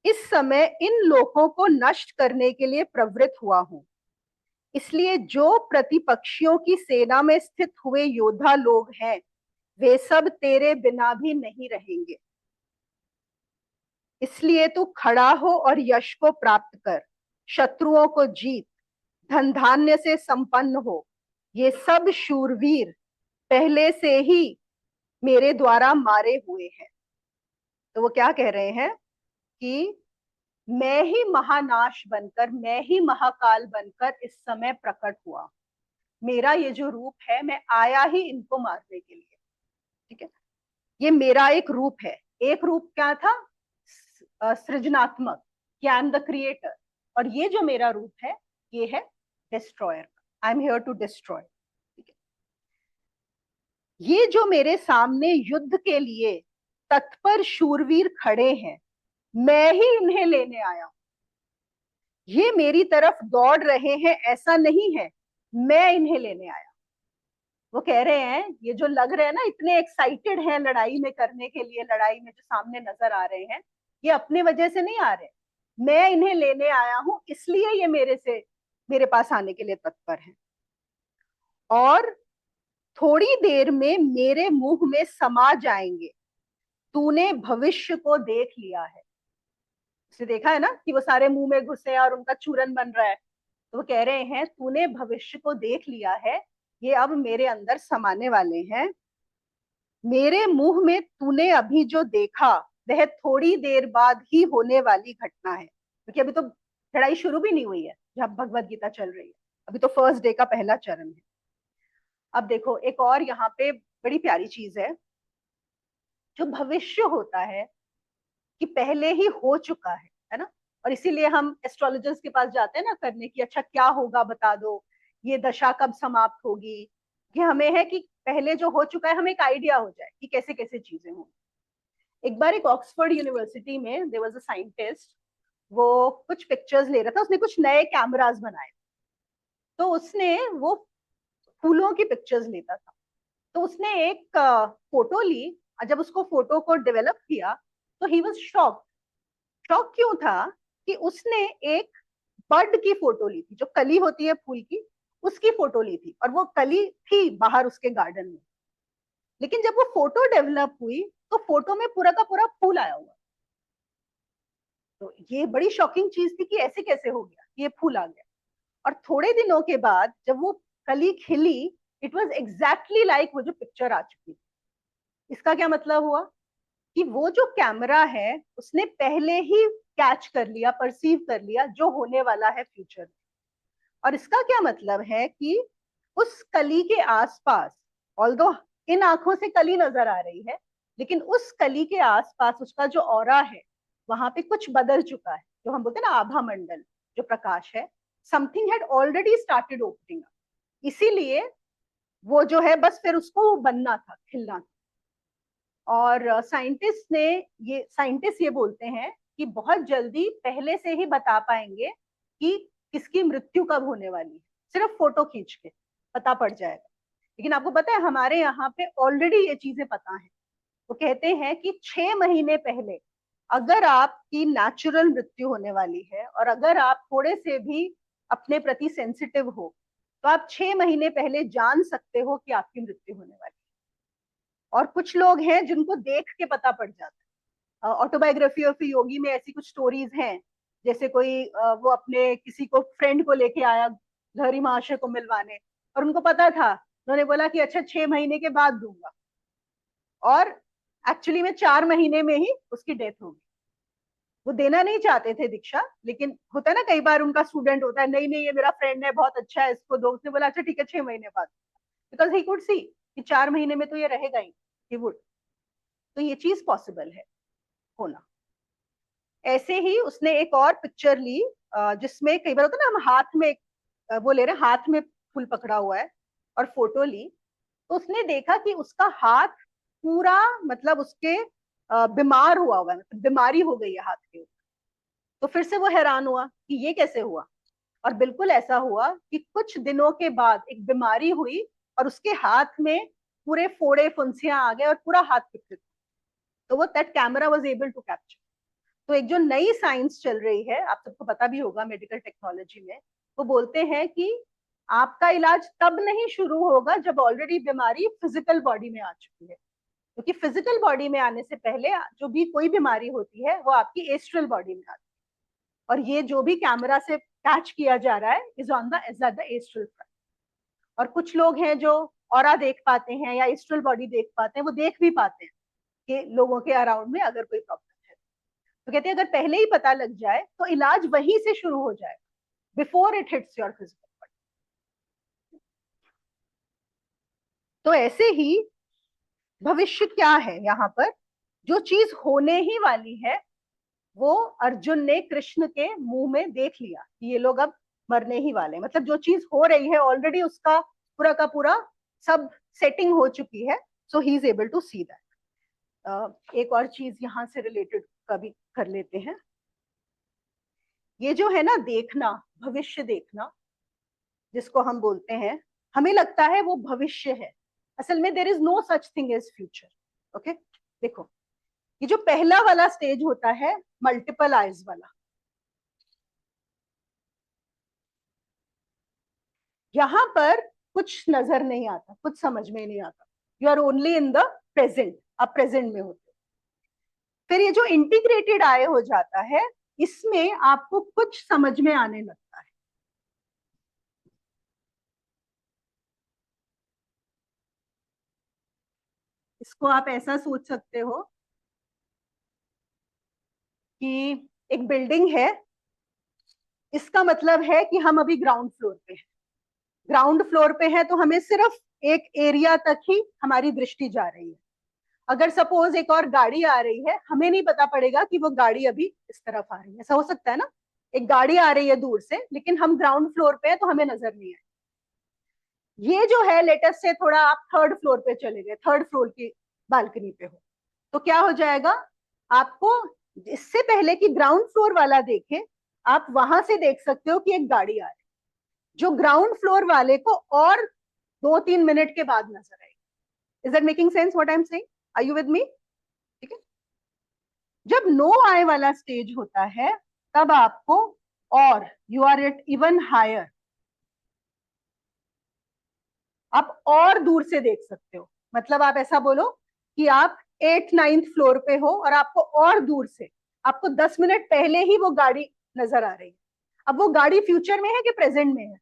इस समय इन लोकों को नष्ट करने के लिए प्रवृत्त हुआ हूं। इसलिए जो प्रतिपक्षियों की सेना में स्थित हुए योद्धा लोग हैं, वे सब तेरे बिना भी नहीं रहेंगे। इसलिए तू खड़ा हो और यश को प्राप्त कर, शत्रुओं को जीत, धन धान्य से संपन्न हो। ये सब शूरवीर पहले से ही मेरे द्वारा मारे हुए हैं। तो वो क्या कह रहे हैं कि मैं ही महानाश बनकर, मैं ही महाकाल बनकर इस समय प्रकट हुआ। मेरा ये जो रूप है, मैं आया ही इनको मारने के लिए। ठीक है। ये मेरा एक रूप है। एक रूप क्या था? सृजनात्मक, कि आई एम द क्रिएटर। और ये जो मेरा रूप है, ये है destroyer. I am here to destroy. ये जो मेरे सामने युद्ध के लिए तत्पर शूरवीर खड़े हैं, मैं ही इन्हें लेने आया। ये मेरी तरफ दौड़ रहे हैं ऐसा नहीं है, मैं इन्हें लेने आया। वो कह रहे हैं ये जो लग रहे हैं ना, इतने एक्साइटेड हैं लड़ाई में करने के लिए, लड़ाई में जो सामने नजर आ रहे हैं, ये अपने वजह से नहीं आ रहे। मैं इन्हें लेने आया हूं, इसलिए ये मेरे पास आने के लिए तत्पर है। और थोड़ी देर में मेरे मुंह में समा जाएंगे। तूने भविष्य को देख लिया है। उसने देखा है ना कि वो सारे मुंह में घुसे और उनका चूरन बन रहा है। तो वो कह रहे हैं तूने भविष्य को देख लिया है, ये अब मेरे अंदर समाने वाले हैं। मेरे मुंह में तूने अभी जो देखा, वह थोड़ी देर बाद ही होने वाली घटना है, क्योंकि अभी तो लड़ाई शुरू भी नहीं हुई है जब भगवत गीता चल रही है। अभी तो फर्स्ट डे का पहला चरण है। अब देखो एक और यहाँ पे बड़ी प्यारी चीज है। जो भविष्य होता है कि पहले ही हो चुका है ना। और इसीलिए हम एस्ट्रोलॉजर्स के पास जाते हैं ना करने की, अच्छा क्या होगा बता दो, ये दशा कब समाप्त होगी। ये हमें है कि पहले जो हो चुका है हमें एक आइडिया हो जाए कि कैसे कैसे चीजें हों। एक बार एक ऑक्सफोर्ड यूनिवर्सिटी में देयर वाज अ साइंटिस्ट। वो कुछ पिक्चर्स ले रहा था, उसने कुछ नए कैमरास बनाए। तो उसने वो फूलों की पिक्चर्स लेता था। तो उसने एक फोटो ली, और जब उसको फोटो को डेवलप किया तो ही वाज शॉक्ड। शॉक क्यों था? कि उसने एक बर्ड की फोटो ली थी, जो कली होती है फूल की, उसकी फोटो ली थी, और वो कली थी बाहर उसके गार्डन में। लेकिन जब वो फोटो डेवलप हुई तो फोटो में पूरा का पूरा फूल आया हुआ। तो ये बड़ी शॉकिंग चीज थी कि ऐसे कैसे हो गया, ये फूल आ गया। और थोड़े दिनों के बाद जब वो कली खिली, इट वॉज एग्जैक्टली लाइक वो जो पिक्चर आ चुकी थी। इसका क्या मतलब हुआ कि वो जो कैमरा है उसने पहले ही कैच कर लिया, परसीव कर लिया जो होने वाला है फ्यूचर में। और इसका क्या मतलब है कि उस कली के आसपास, ऑल्दो इन आंखों से कली नजर आ रही है, लेकिन उस कली के आसपास उसका जो ऑरा है वहां पे कुछ बदल चुका है, जो हम बोलते हैं ना आभा मंडल, जो प्रकाश है, something had already started opening up. इसीलिए वो जो है बस फिर उसको बनना था, खिलना था। और साइंटिस्ट ये बोलते हैं कि बहुत जल्दी पहले से ही बता पाएंगे कि किसकी मृत्यु कब होने वाली है, सिर्फ फोटो खींच के पता पड़ जाएगा। लेकिन आपको पता है हमारे यहाँ पे ऑलरेडी ये चीजें पता है। वो कहते हैं कि 6 महीने पहले अगर आपकी नेचुरल मृत्यु होने वाली है और अगर आप थोड़े से भी अपने प्रति सेंसिटिव हो, तो आप 6 महीने पहले जान सकते हो कि आपकी मृत्यु होने वाली है। और कुछ लोग हैं जिनको देख के पता पड़ जाता है। ऑटोबायोग्राफी ऑफ योगी में ऐसी कुछ स्टोरीज हैं, जैसे कोई वो अपने किसी को फ्रेंड को लेके आया लहरी महाशय को मिलवाने, और उनको पता था, उन्होंने बोला कि अच्छा 6 महीने के बाद दूंगा, और एक्चुअली में 4 महीने में ही उसकी डेथ हो गई। वो देना नहीं चाहते थे दीक्षा, लेकिन होता है ना कई बार उनका स्टूडेंट होता है, नहीं नहीं ये मेरा फ्रेंड है बहुत अच्छा है इसको दो, उसने बोला अच्छा ठीक है 6 महीने बाद, बिकॉज ही कुड सी कि 4 महीने में तो ये रहेगा ही, ही वुड। तो ये चीज पॉसिबल है होना। ऐसे ही उसने एक और पिक्चर ली, जिसमें कई बार होता है ना हम हाथ में वो ले रहे हैं, हाथ में फूल पकड़ा हुआ है, और फोटो ली, तो उसने देखा कि उसका हाथ पूरा मतलब उसके बीमार हुआ हुआ है, मतलब बीमारी हो गई है हाथ के ऊपर। तो फिर से वो हैरान हुआ कि ये कैसे हुआ। और बिल्कुल ऐसा हुआ कि कुछ दिनों के बाद एक बीमारी हुई और उसके हाथ में पूरे फोड़े फुंसियां आ गए और पूरा हाथ पिक। तो वो that camera was able to capture. तो एक जो नई साइंस चल रही है, आप सबको पता भी होगा मेडिकल टेक्नोलॉजी में, वो बोलते हैं कि आपका इलाज तब नहीं शुरू होगा जब ऑलरेडी बीमारी फिजिकल बॉडी में आ चुकी है, क्योंकि फिजिकल बॉडी में आने से पहले जो भी कोई बीमारी होती है वो आपकी एस्ट्रल बॉडी में आती है। और ये जो भी कैमरा से कैच किया जा रहा है is on the astral front. और कुछ लोग हैं जो ऑरा देख पाते हैं या एस्ट्रल बॉडी देख पाते हैं, वो देख भी पाते हैं कि लोगों के अराउंड में अगर कोई प्रॉब्लम है। तो कहते हैं अगर पहले ही पता लग जाए तो इलाज वहीं से शुरू हो जाए, before it hits your physical body. तो ऐसे ही भविष्य क्या है यहाँ पर, जो चीज होने ही वाली है वो अर्जुन ने कृष्ण के मुंह में देख लिया कि ये लोग अब मरने ही वाले, मतलब जो चीज हो रही है ऑलरेडी उसका पूरा का पूरा सब सेटिंग हो चुकी है। So he is able to see that. एक और चीज यहाँ से रिलेटेड कभी कर लेते हैं। ये जो है ना देखना, भविष्य देखना जिसको हम बोलते हैं, हमें लगता है वो भविष्य है, असल में there is no such thing as future. Okay, देखो ये जो पहला वाला स्टेज होता है मल्टीपल आइज वाला, यहां पर कुछ नजर नहीं आता, कुछ समझ में नहीं आता, you are only in the present, आप प्रेजेंट में होते। फिर ये जो इंटीग्रेटेड आय हो जाता है, इसमें आपको कुछ समझ में आने लगता है। इसको आप ऐसा सोच सकते हो कि एक बिल्डिंग है, इसका मतलब है कि हम अभी ग्राउंड फ्लोर पे हैं। ग्राउंड फ्लोर पे है तो हमें सिर्फ एक एरिया तक ही हमारी दृष्टि जा रही है। अगर सपोज एक और गाड़ी आ रही है, हमें नहीं पता पड़ेगा कि वो गाड़ी अभी इस तरफ आ रही है, ऐसा हो सकता है ना। एक गाड़ी आ रही है दूर से, लेकिन हम ग्राउंड फ्लोर पे हैं तो हमें नजर नहीं है। ये जो है लेटेस्ट से थोड़ा आप थर्ड फ्लोर पे चले गए, थर्ड फ्लोर की बालकनी पे हो, तो क्या हो जाएगा, आपको इससे पहले कि ग्राउंड फ्लोर वाला देखे, आप वहां से देख सकते हो कि एक गाड़ी आ रही है, जो ग्राउंड फ्लोर वाले को और 2-3 मिनट के बाद नजर आएगी। Is that making sense what I am saying? Are you with me? ठीक है। जब नो आय वाला स्टेज होता है तब आपको और you are at even higher, आप और दूर से देख सकते हो। मतलब आप ऐसा बोलो कि आप 8th 9th फ्लोर पे हो और आपको और दूर से, आपको 10 मिनट पहले ही वो गाड़ी नजर आ रही है। अब वो गाड़ी फ्यूचर में है कि प्रेजेंट में है?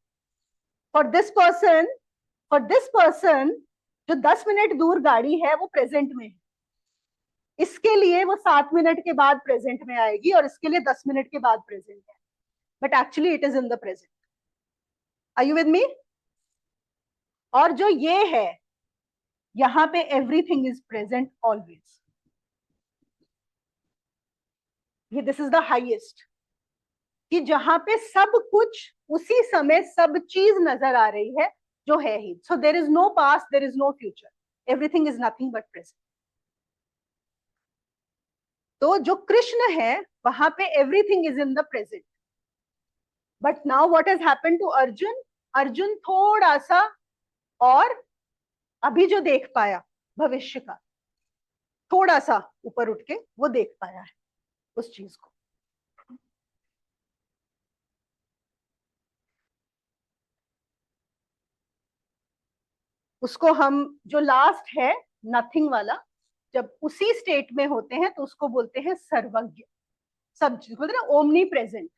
For this person, for this person जो 10 मिनट दूर गाड़ी है वो प्रेजेंट में है। इसके लिए वो 7 मिनट के बाद प्रेजेंट में आएगी और इसके लिए 10 मिनट के बाद प्रेजेंट है, but actually it is in the present. Are you with me? और जो ये है, यहां पे एवरीथिंग इज प्रेजेंट ऑलवेज। ये दिस इज द हाईएस्ट, कि जहां पे सब कुछ उसी समय सब चीज नजर आ रही है जो है ही। So there is no past, there is no future, everything is nothing but present. तो जो कृष्ण है वहां पे everything is in the present. But now what has happened to Arjun? Arjun थोड़ा सा और अभी जो देख पाया भविष्य का, थोड़ा सा ऊपर उठ के वो देख पाया है उस चीज को। उसको हम, जो लास्ट है नथिंग वाला, जब उसी स्टेट में होते हैं तो उसको बोलते हैं सर्वज्ञ। सब चीज बोलते हैं ना, omni present,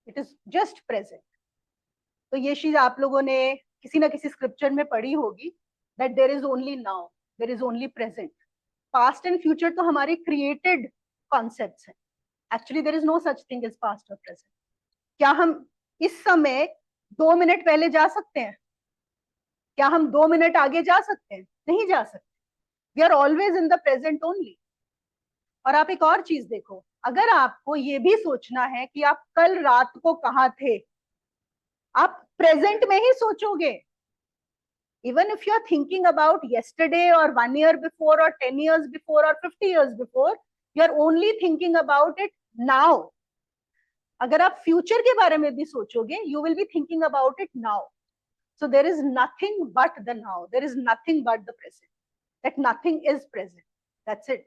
it is just present. तो ये चीज आप लोगों ने किसी ना किसी स्क्रिप्चर में पढ़ी होगी, that there is only now, there is only present. Past and future तो हमारे क्रिएटेड कॉन्सेप्ट्स हैं। Actually there is no such thing is past और प्रेजेंट। क्या हम इस समय 2 मिनट पहले जा सकते हैं? क्या हम 2 मिनट आगे जा सकते हैं? नहीं जा सकते। We are always in the present only. और आप एक और चीज देखो, अगर आपको ये भी सोचना है कि आप कल रात को कहाँ थे, आप प्रेजेंट में ही सोचोगे। Even if you are thinking about yesterday or 1 year before or 10 years before or 50 years before, you are only thinking about it now. अगर आप फ्यूचर के बारे में भी सोचोगे, you will be thinking about it now. So there is nothing but the now, there is nothing but the present, that nothing is present, that's it.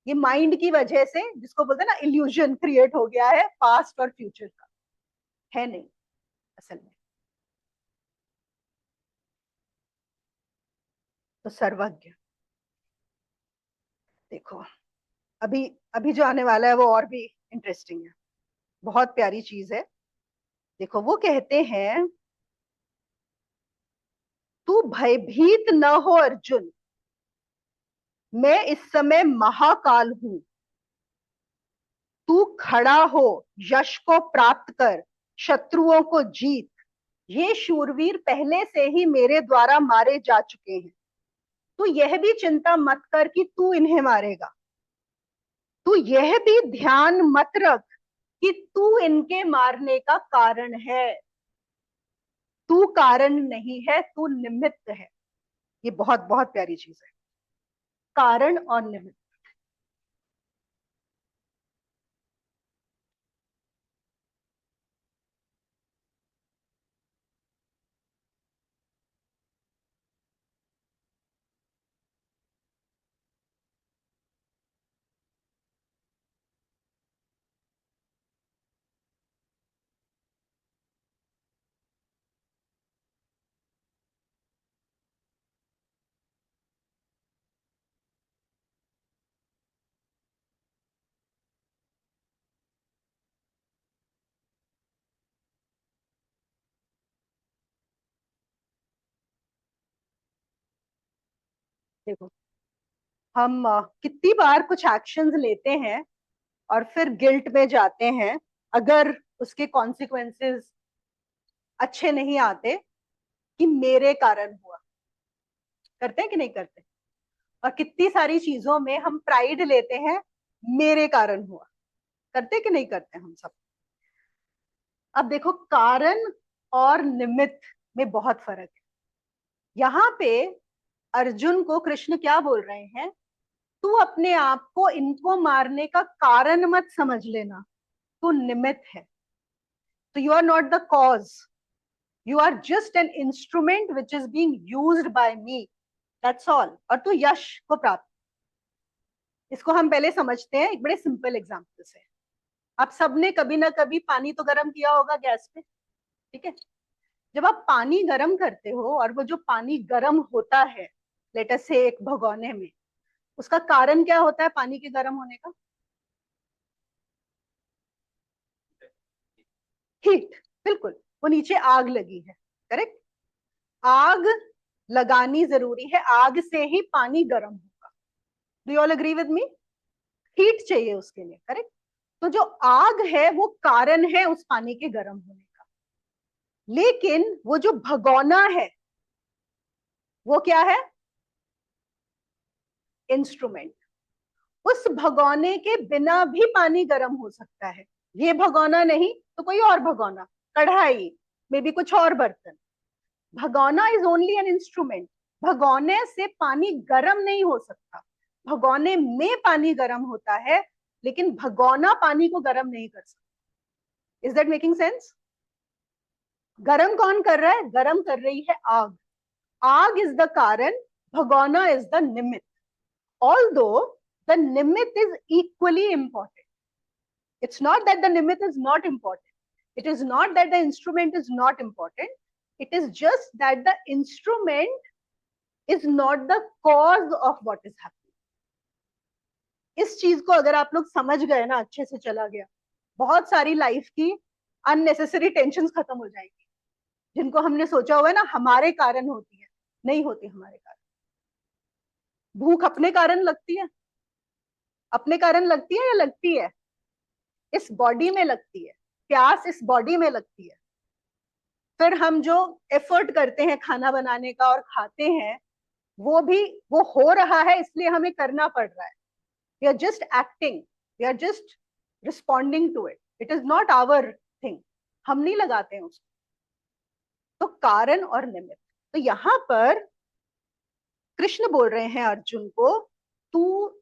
ये mind की वजह से, जिसको बोलते हैं ना इल्यूजन, क्रिएट हो गया है पास्ट और फ्यूचर का, है नहीं असल में। तो सर्वज्ञ देखो, अभी अभी जो आने वाला है वो और भी इंटरेस्टिंग है, बहुत प्यारी चीज है। देखो वो कहते हैं, तू भयभीत न हो अर्जुन, मैं इस समय महाकाल हूं। तू खड़ा हो, यश को प्राप्त कर, शत्रुओं को जीत। ये शूरवीर पहले से ही मेरे द्वारा मारे जा चुके हैं। तू यह भी चिंता मत कर कि तू इन्हें मारेगा। तू यह भी ध्यान मत रख कि तू इनके मारने का कारण है। तू कारण नहीं है, तू निमित्त है। ये बहुत बहुत प्यारी चीज है, कारण और निमित्त। देखो, हम कितनी बार कुछ एक्शंस लेते हैं और फिर गिल्ट में जाते हैं अगर उसके कॉन्सिक्वेंसेस अच्छे नहीं आते, कि मेरे कारण हुआ। करते हैं कि नहीं करते? और कितनी सारी चीजों में हम प्राइड लेते हैं, मेरे कारण हुआ। करते कि नहीं करते हम सब? अब देखो, कारण और निमित्त में बहुत फर्क है। यहाँ पे अर्जुन को कृष्ण क्या बोल रहे हैं? तू अपने आप को इनको मारने का कारण मत समझ लेना, तू निमित्त है। तो you are not the cause, you are just an instrument which is being used by me, that's all. और तू यश को प्राप्त, इसको हम पहले समझते हैं एक बड़े सिंपल एग्जाम्पल से। आप सबने कभी ना कभी पानी तो गर्म किया होगा गैस पे, ठीक है। जब आप पानी गर्म करते हो और वो जो पानी गर्म होता है लेट अस से एक भगोने में, उसका कारण क्या होता है पानी के गर्म होने का? हीट, बिल्कुल। वो नीचे आग लगी है, करेक्ट। आग लगानी जरूरी है, आग से ही पानी गर्म होगा। Do you all agree with me? Heat चाहिए उसके लिए, करेक्ट। तो जो आग है वो कारण है उस पानी के गर्म होने का। लेकिन वो जो भगोना है वो क्या है? इंस्ट्रूमेंट। उस भगोने के बिना भी पानी गर्म हो सकता है। ये भगोना नहीं तो कोई और भगोना, कढ़ाई, मे बी कुछ और बर्तन। भगोना इज ओनली एन इंस्ट्रूमेंट। भगोने से पानी गर्म नहीं हो सकता। भगोने में पानी गर्म होता है, लेकिन भगोना पानी को गर्म नहीं कर सकता। Is that making sense? गर्म कौन कर रहा है? गर्म कर रही है आग। आग इज द कारण, भगोना इज द निमित्त। Although the nimitt is equally important. It's not that the nimitt is not important. It is not that the instrument is not important. It is just that the instrument is not the cause of what is happening. इस चीज को अगर आप लोग समझ गए ना, अच्छे से चला गया, बहुत सारी लाइफ की अननेसेसरी टेंशन खत्म हो जाएंगी, जिनको हमने सोचा हुआ है ना हमारे कारण होती है, नहीं होती हमारे कारण। भूख अपने कारण लगती है, अपने कारण लगती है या लगती है? इस बॉडी में लगती है। प्यास इस बॉडी में लगती है। फिर हम जो एफर्ट करते हैं खाना बनाने का और खाते हैं, वो भी वो हो रहा है इसलिए हमें करना पड़ रहा है। We are just acting, we are just responding to it. It is not our thing, हम नहीं लगाते हैं उसको। तो कारण और निमित्त। तो यहां पर कृष्ण बोल रहे हैं अर्जुन को, तू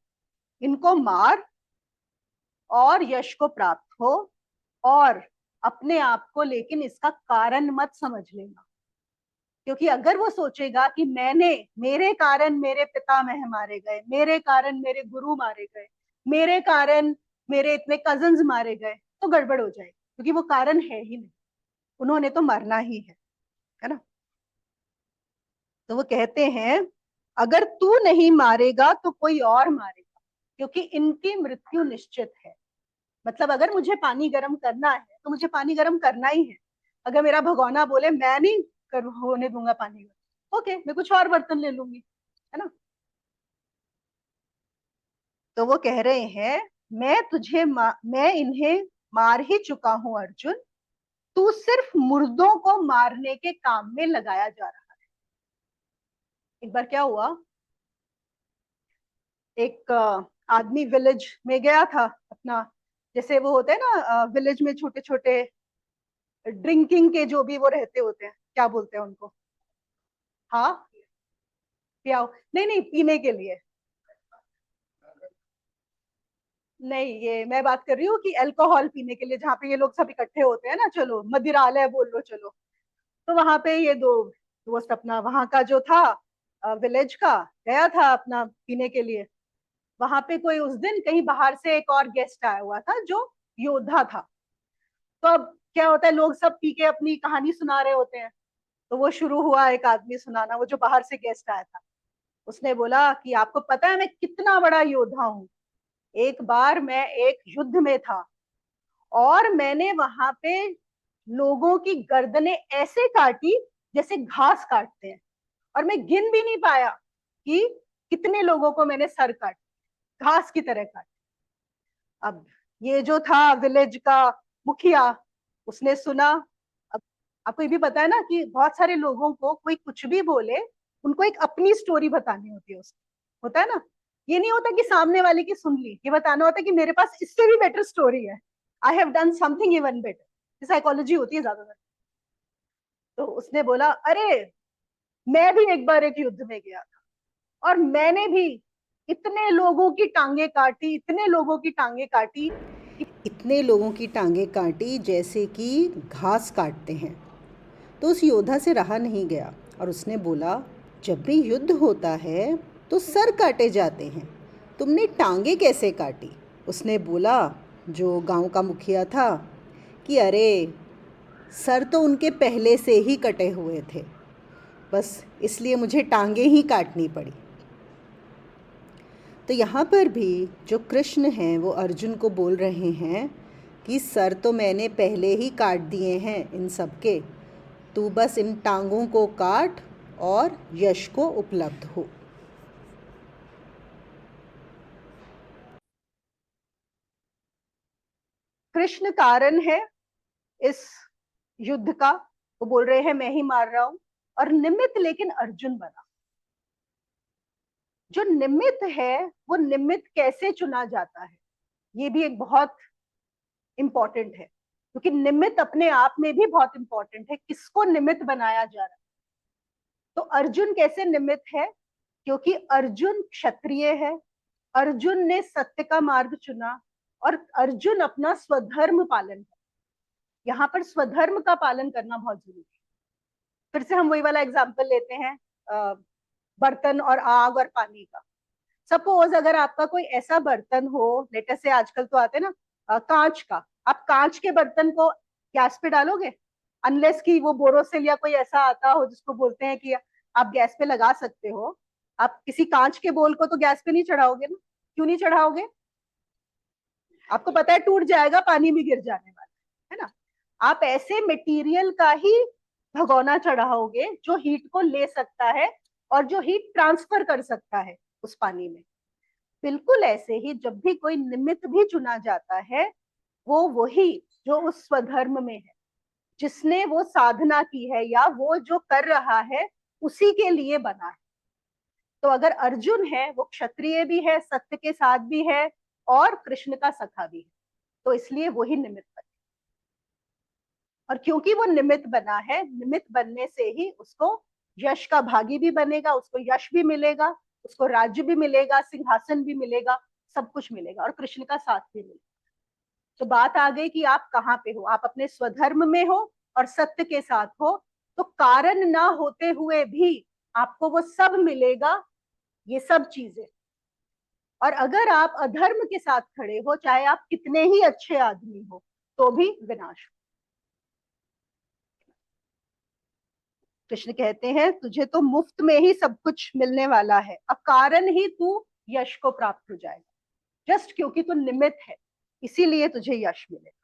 इनको मार और यश को प्राप्त हो, और अपने आप को लेकिन इसका कारण मत समझ लेना। क्योंकि अगर वो सोचेगा कि मेरे कारण मेरे पितामह मारे गए, मेरे कारण मेरे गुरु मारे गए, मेरे कारण मेरे इतने कजन्स मारे गए, तो गड़बड़ हो जाएगी। क्योंकि वो कारण है ही नहीं, उन्होंने तो मरना ही है ना। तो वो कहते हैं अगर तू नहीं मारेगा तो कोई और मारेगा, क्योंकि इनकी मृत्यु निश्चित है। मतलब अगर मुझे पानी गर्म करना है तो मुझे पानी गर्म करना ही है। अगर मेरा भगोना बोले मैं नहीं होने दूंगा पानी गर्म, ओके, मैं कुछ और बर्तन ले लूंगी, है ना। तो वो कह रहे हैं मैं इन्हें मार ही चुका हूं अर्जुन, तू सिर्फ मुर्दों को मारने के काम में लगाया जा रहा है। एक बार क्या हुआ, एक आदमी विलेज में गया था अपना, जैसे वो होते हैं ना विलेज में छोटे छोटे ड्रिंकिंग के जो भी वो रहते होते हैं, क्या बोलते हैं उनको? हाँ, पियाओ। नहीं नहीं, पीने के लिए नहीं, ये मैं बात कर रही हूँ कि अल्कोहल पीने के लिए, जहाँ पे ये लोग सब इकट्ठे होते हैं ना, चलो मदिरालय बोल लो चलो। तो वहां पे ये दो दोस्त अपना वहां का जो था विलेज का, गया था अपना पीने के लिए। वहां पे कोई उस दिन कहीं बाहर से एक और गेस्ट आया हुआ था जो योद्धा था। तो अब क्या होता है, लोग सब पी के अपनी कहानी सुना रहे होते हैं। तो वो शुरू हुआ एक आदमी सुनाना, वो जो बाहर से गेस्ट आया था। उसने बोला कि आपको पता है मैं कितना बड़ा योद्धा हूँ। एक बार मैं एक युद्ध में था और मैंने वहां पे लोगों की गर्दनें ऐसे काटी जैसे घास काटते हैं, और मैं गिन भी नहीं पाया कि कितने लोगों को मैंने सर काट, घास की तरह काट। अब ये जो था विलेज का मुखिया, उसने सुना। अब आपको ये भी पता है ना कि बहुत सारे लोगों को कोई कुछ भी बोले, उनको एक अपनी स्टोरी बतानी होती है उसकी, होता है ना। ये नहीं होता कि सामने वाले की सुन ली, ये बताना होता है कि मेरे पास इससे भी बेटर स्टोरी है, I have done something even better. Psychology होती है ज्यादातर। तो उसने बोला अरे, मैं भी एक बार एक युद्ध में गया था और मैंने भी इतने लोगों की टांगे काटी, इतने लोगों की टांगे काटी, इतने लोगों की टांगे काटी जैसे कि घास काटते हैं। तो उस योद्धा से रहा नहीं गया और उसने बोला जब भी युद्ध होता है तो सर काटे जाते हैं, तुमने टांगे कैसे काटी? उसने बोला जो गांव का मुखिया था कि अरे सर तो उनके पहले से ही कटे हुए थे, बस इसलिए मुझे टांगे ही काटनी पड़ी। तो यहाँ पर भी जो कृष्ण हैं वो अर्जुन को बोल रहे हैं कि सर तो मैंने पहले ही काट दिए हैं इन सब के, तू बस इन टांगों को काट और यश को उपलब्ध हो। कृष्ण कारण है इस युद्ध का, वो बोल रहे हैं मैं ही मार रहा हूं, और निमित्त लेकिन अर्जुन बना। जो निमित्त है वो निमित्त कैसे चुना जाता है, ये भी एक बहुत इंपॉर्टेंट है, क्योंकि निमित्त अपने आप में भी बहुत इंपॉर्टेंट है, किसको निमित्त बनाया जा रहा है। तो अर्जुन कैसे निमित्त है, क्योंकि अर्जुन क्षत्रिय है, अर्जुन ने सत्य का मार्ग चुना, और अर्जुन अपना स्वधर्म पालन कर। यहाँ पर स्वधर्म का पालन करना बहुत जरूरी है। फिर से हम वही वाला एग्जाम्पल लेते हैं, बर्तन और आग और पानी का। सपोज अगर आपका कोई ऐसा बर्तन हो, लेटर से आजकल तो आते हैं ना कांच का, आप कांच के बर्तन को गैस पे डालोगे? अनलेस कि वो बोरोसिल या कोई ऐसा आता हो जिसको बोलते हैं कि आप गैस पे लगा सकते हो। आप किसी कांच के बोल को तो गैस पे नहीं चढ़ाओगे ना। क्यों नहीं चढ़ाओगे? आपको पता है टूट जाएगा, पानी में गिर जाने वाला है ना। आप ऐसे मटेरियल का ही भगोना चढ़ाओगे जो हीट को ले सकता है और जो हीट ट्रांसफर कर सकता है उस पानी में। बिल्कुल ऐसे ही जब भी कोई निमित्त भी चुना जाता है, वो वही जो उस स्वधर्म में है, जिसने वो साधना की है या वो जो कर रहा है उसी के लिए बना है। तो अगर अर्जुन है वो क्षत्रिय भी है, सत्य के साथ भी है, और कृष्ण का सखा भी है, तो इसलिए वही निमित्त बना। और क्योंकि वो निमित्त बना है, निमित्त बनने से ही उसको यश का भागी भी बनेगा, उसको यश भी मिलेगा, उसको राज्य भी मिलेगा, सिंहासन भी मिलेगा, सब कुछ मिलेगा, और कृष्ण का साथ भी मिलेगा। तो बात आ गई कि आप कहाँ पे हो, आप अपने स्वधर्म में हो और सत्य के साथ हो, तो कारण ना होते हुए भी आपको वो सब मिलेगा, ये सब चीजें। और अगर आप अधर्म के साथ खड़े हो, चाहे आप कितने ही अच्छे आदमी हो, तो भी विनाश। कृष्ण कहते हैं तुझे तो मुफ्त में ही सब कुछ मिलने वाला है, अकारण ही तू यश को प्राप्त हो जाएगा, जस्ट क्योंकि तू निमित्त है इसीलिए तुझे यश मिलेगा।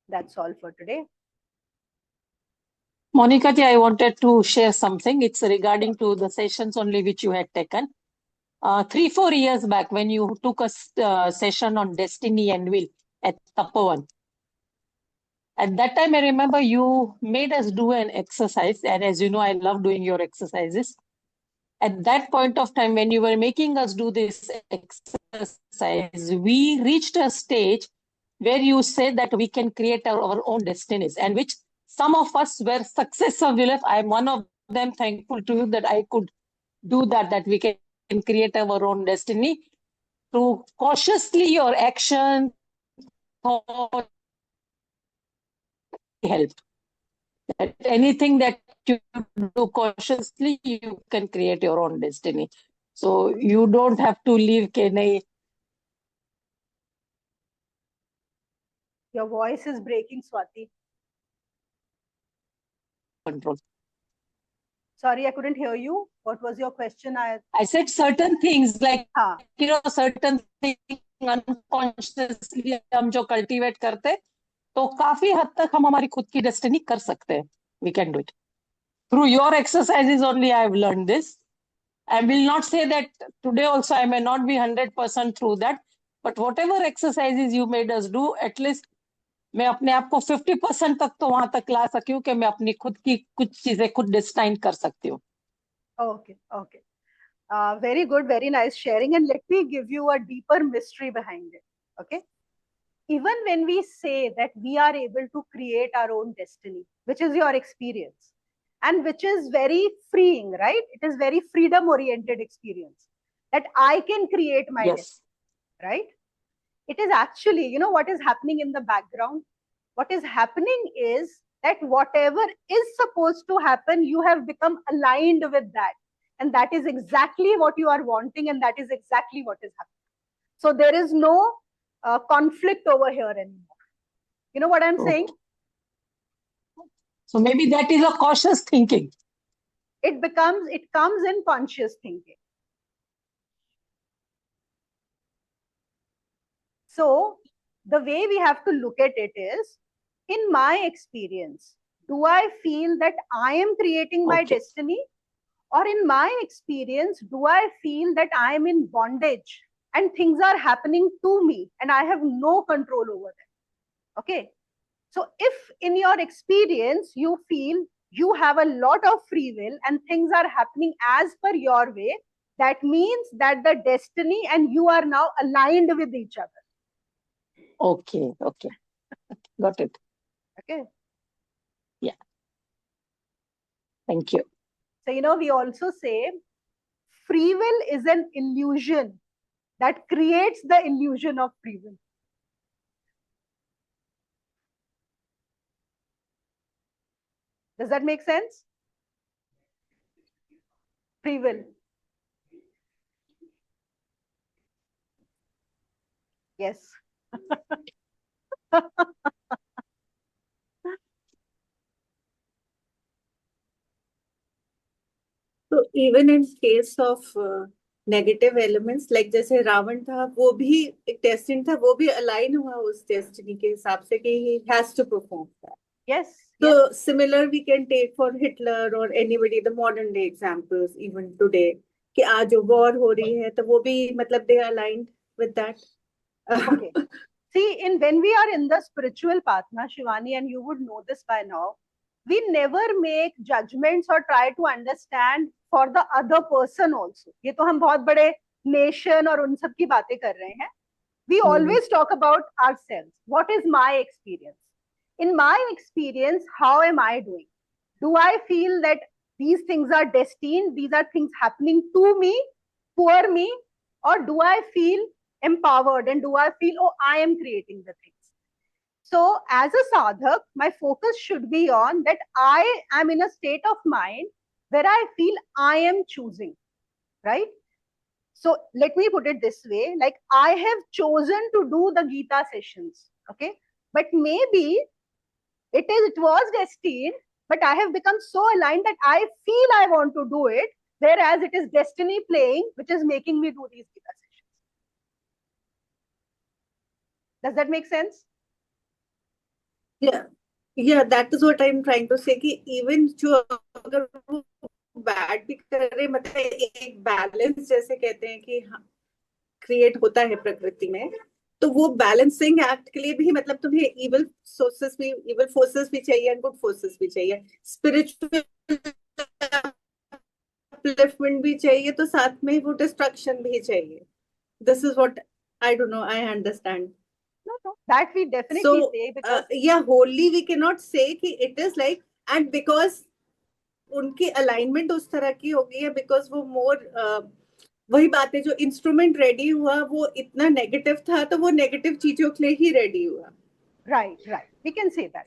That's all for today. Monica ji, I wanted to share something. It's regarding to the sessions only which you had taken. 3-4 years back, when you took a session on destiny and will at Tapovan, at that time I remember you made us do an exercise, and as you know, I love doing your exercises. At that point of time, when you were making us do this exercise, we reached a stage where you said that we can create our own destinies, and which some of us were successful. I am one of them, thankful to you that I could do that we can create our own destiny through cautiously your action, thought, help. That anything that you do cautiously, you can create your own destiny. So you don't have to leave Kenai. Your voice is breaking, Swati. Control. Sorry, I couldn't hear you. What was your question? I said certain things like, हाँ. certain things unconsciously हम जो cultivate करते, तो काफी हद तक हम हमारी खुद की destiny कर सकते हैं. We can do it. Through your exercises only I have learned this. I will not say that today also I may not be 100% through that, but whatever exercises you made us do, at least मैं अपने आप को 50% तक तो वहां तक ला सकी हूँ कि मैं अपनी खुद की कुछ चीजें खुद डिस्टाइन कर सकती हूँ. Okay, okay. Very good, very nice sharing. And let me give you a deeper mystery behind it. Okay. Even when we say that we are able to create our own destiny, which is your experience, and which is very freeing, right? It is very freedom oriented experience that I can create my destiny, right? It is actually, you know what is happening in the background? What is happening is that whatever is supposed to happen, you have become aligned with that. And that is exactly what you are wanting, and that is exactly what is happening. So there is no conflict over here anymore. You know what I'm saying? So maybe that is a cautious thinking. It comes in conscious thinking. So the way we have to look at it is, in my experience, do I feel that I am creating my destiny? Or in my experience, do I feel that I am in bondage and things are happening to me and I have no control over them? Okay. So if in your experience, you feel you have a lot of free will and things are happening as per your way, that means that the destiny and you are now aligned with each other. Okay. Got it. Okay. Yeah. Thank you. So, we also say free will is an illusion that creates the illusion of free will. Does that make sense? Free will. Yes. So even in case of negative elements, like जैसे रावण था, वो भी एक destined था, वो भी align हुआ उस destiny के हिसाब से कि he has to perform that. Yes. So similar we can take for Hitler or anybody, the modern day examples even today, कि आज war हो रही है, तो वो भी मतलब they are aligned with that. Okay. See, when we are in the spiritual path, na, Shivani, and you would know this by now, we never make judgments or try to understand for the other person also. ये तो हम बहुत बड़े nation और उन सब की बातें कर रहे हैं. We always talk about ourselves. What is my experience? In my experience, how am I doing? Do I feel that these things are destined? These are things happening to me, for me? Or do I feel empowered and do I feel, oh, I am creating the things? So as a sadhak, my focus should be on that I am in a state of mind where I feel I am choosing, right? So let me put it this way, like I have chosen to do the Gita sessions, okay? But maybe it was destined, but I have become so aligned that I feel I want to do it, whereas it is destiny playing, which is making me do these Gita sessions. Does that make sense? Yeah, that is what I'm trying to say, कि even जो अगर वो bad भी कर रहे, मतलब एक balance जैसे कहते हैं कि create होता है प्रकृति में, तो वो balancing act के लिए भी मतलब तुम्हें evil forces भी चाहिए and good forces भी चाहिए, spiritual upliftment भी चाहिए, तो साथ में वो destruction भी चाहिए. This is what I don't know, I understand. No, that we definitely say, because wholly we cannot say कि it is like, and because उनकी alignment उस तरह की हो गई है, because वो more वही बात है, जो instrument ready हुआ वो इतना negative था, तो वो negative चीजों के लिए ही ready हुआ. Right, we can say that.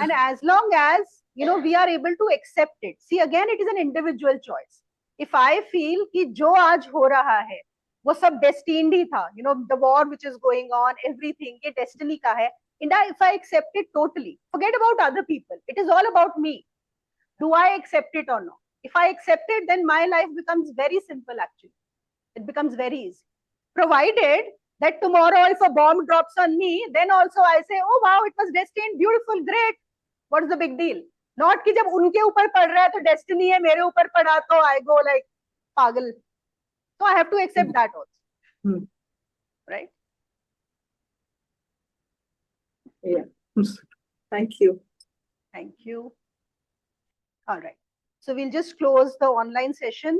And as long as we are able to accept it. See, again, it is an individual choice. If I feel कि जो आज हो रहा है वो सब destined ही था, the war which is going on, everything ये destiny का है, and if I accept it totally, forget about other people, it is all about me. Do I accept it or not? If I accept it, then my life becomes very simple. Actually, it becomes very easy, provided that tomorrow if a bomb drops on me, then also I say, oh wow, it was destined, beautiful, great, what is the big deal? Not कि जब उनके ऊपर पड़ रहा है तो destiny है, मेरे ऊपर पड़ा तो I go like पागल. So I have to accept that also. Right? Yeah. Thank you. Thank you. All right. So we'll just close the online session.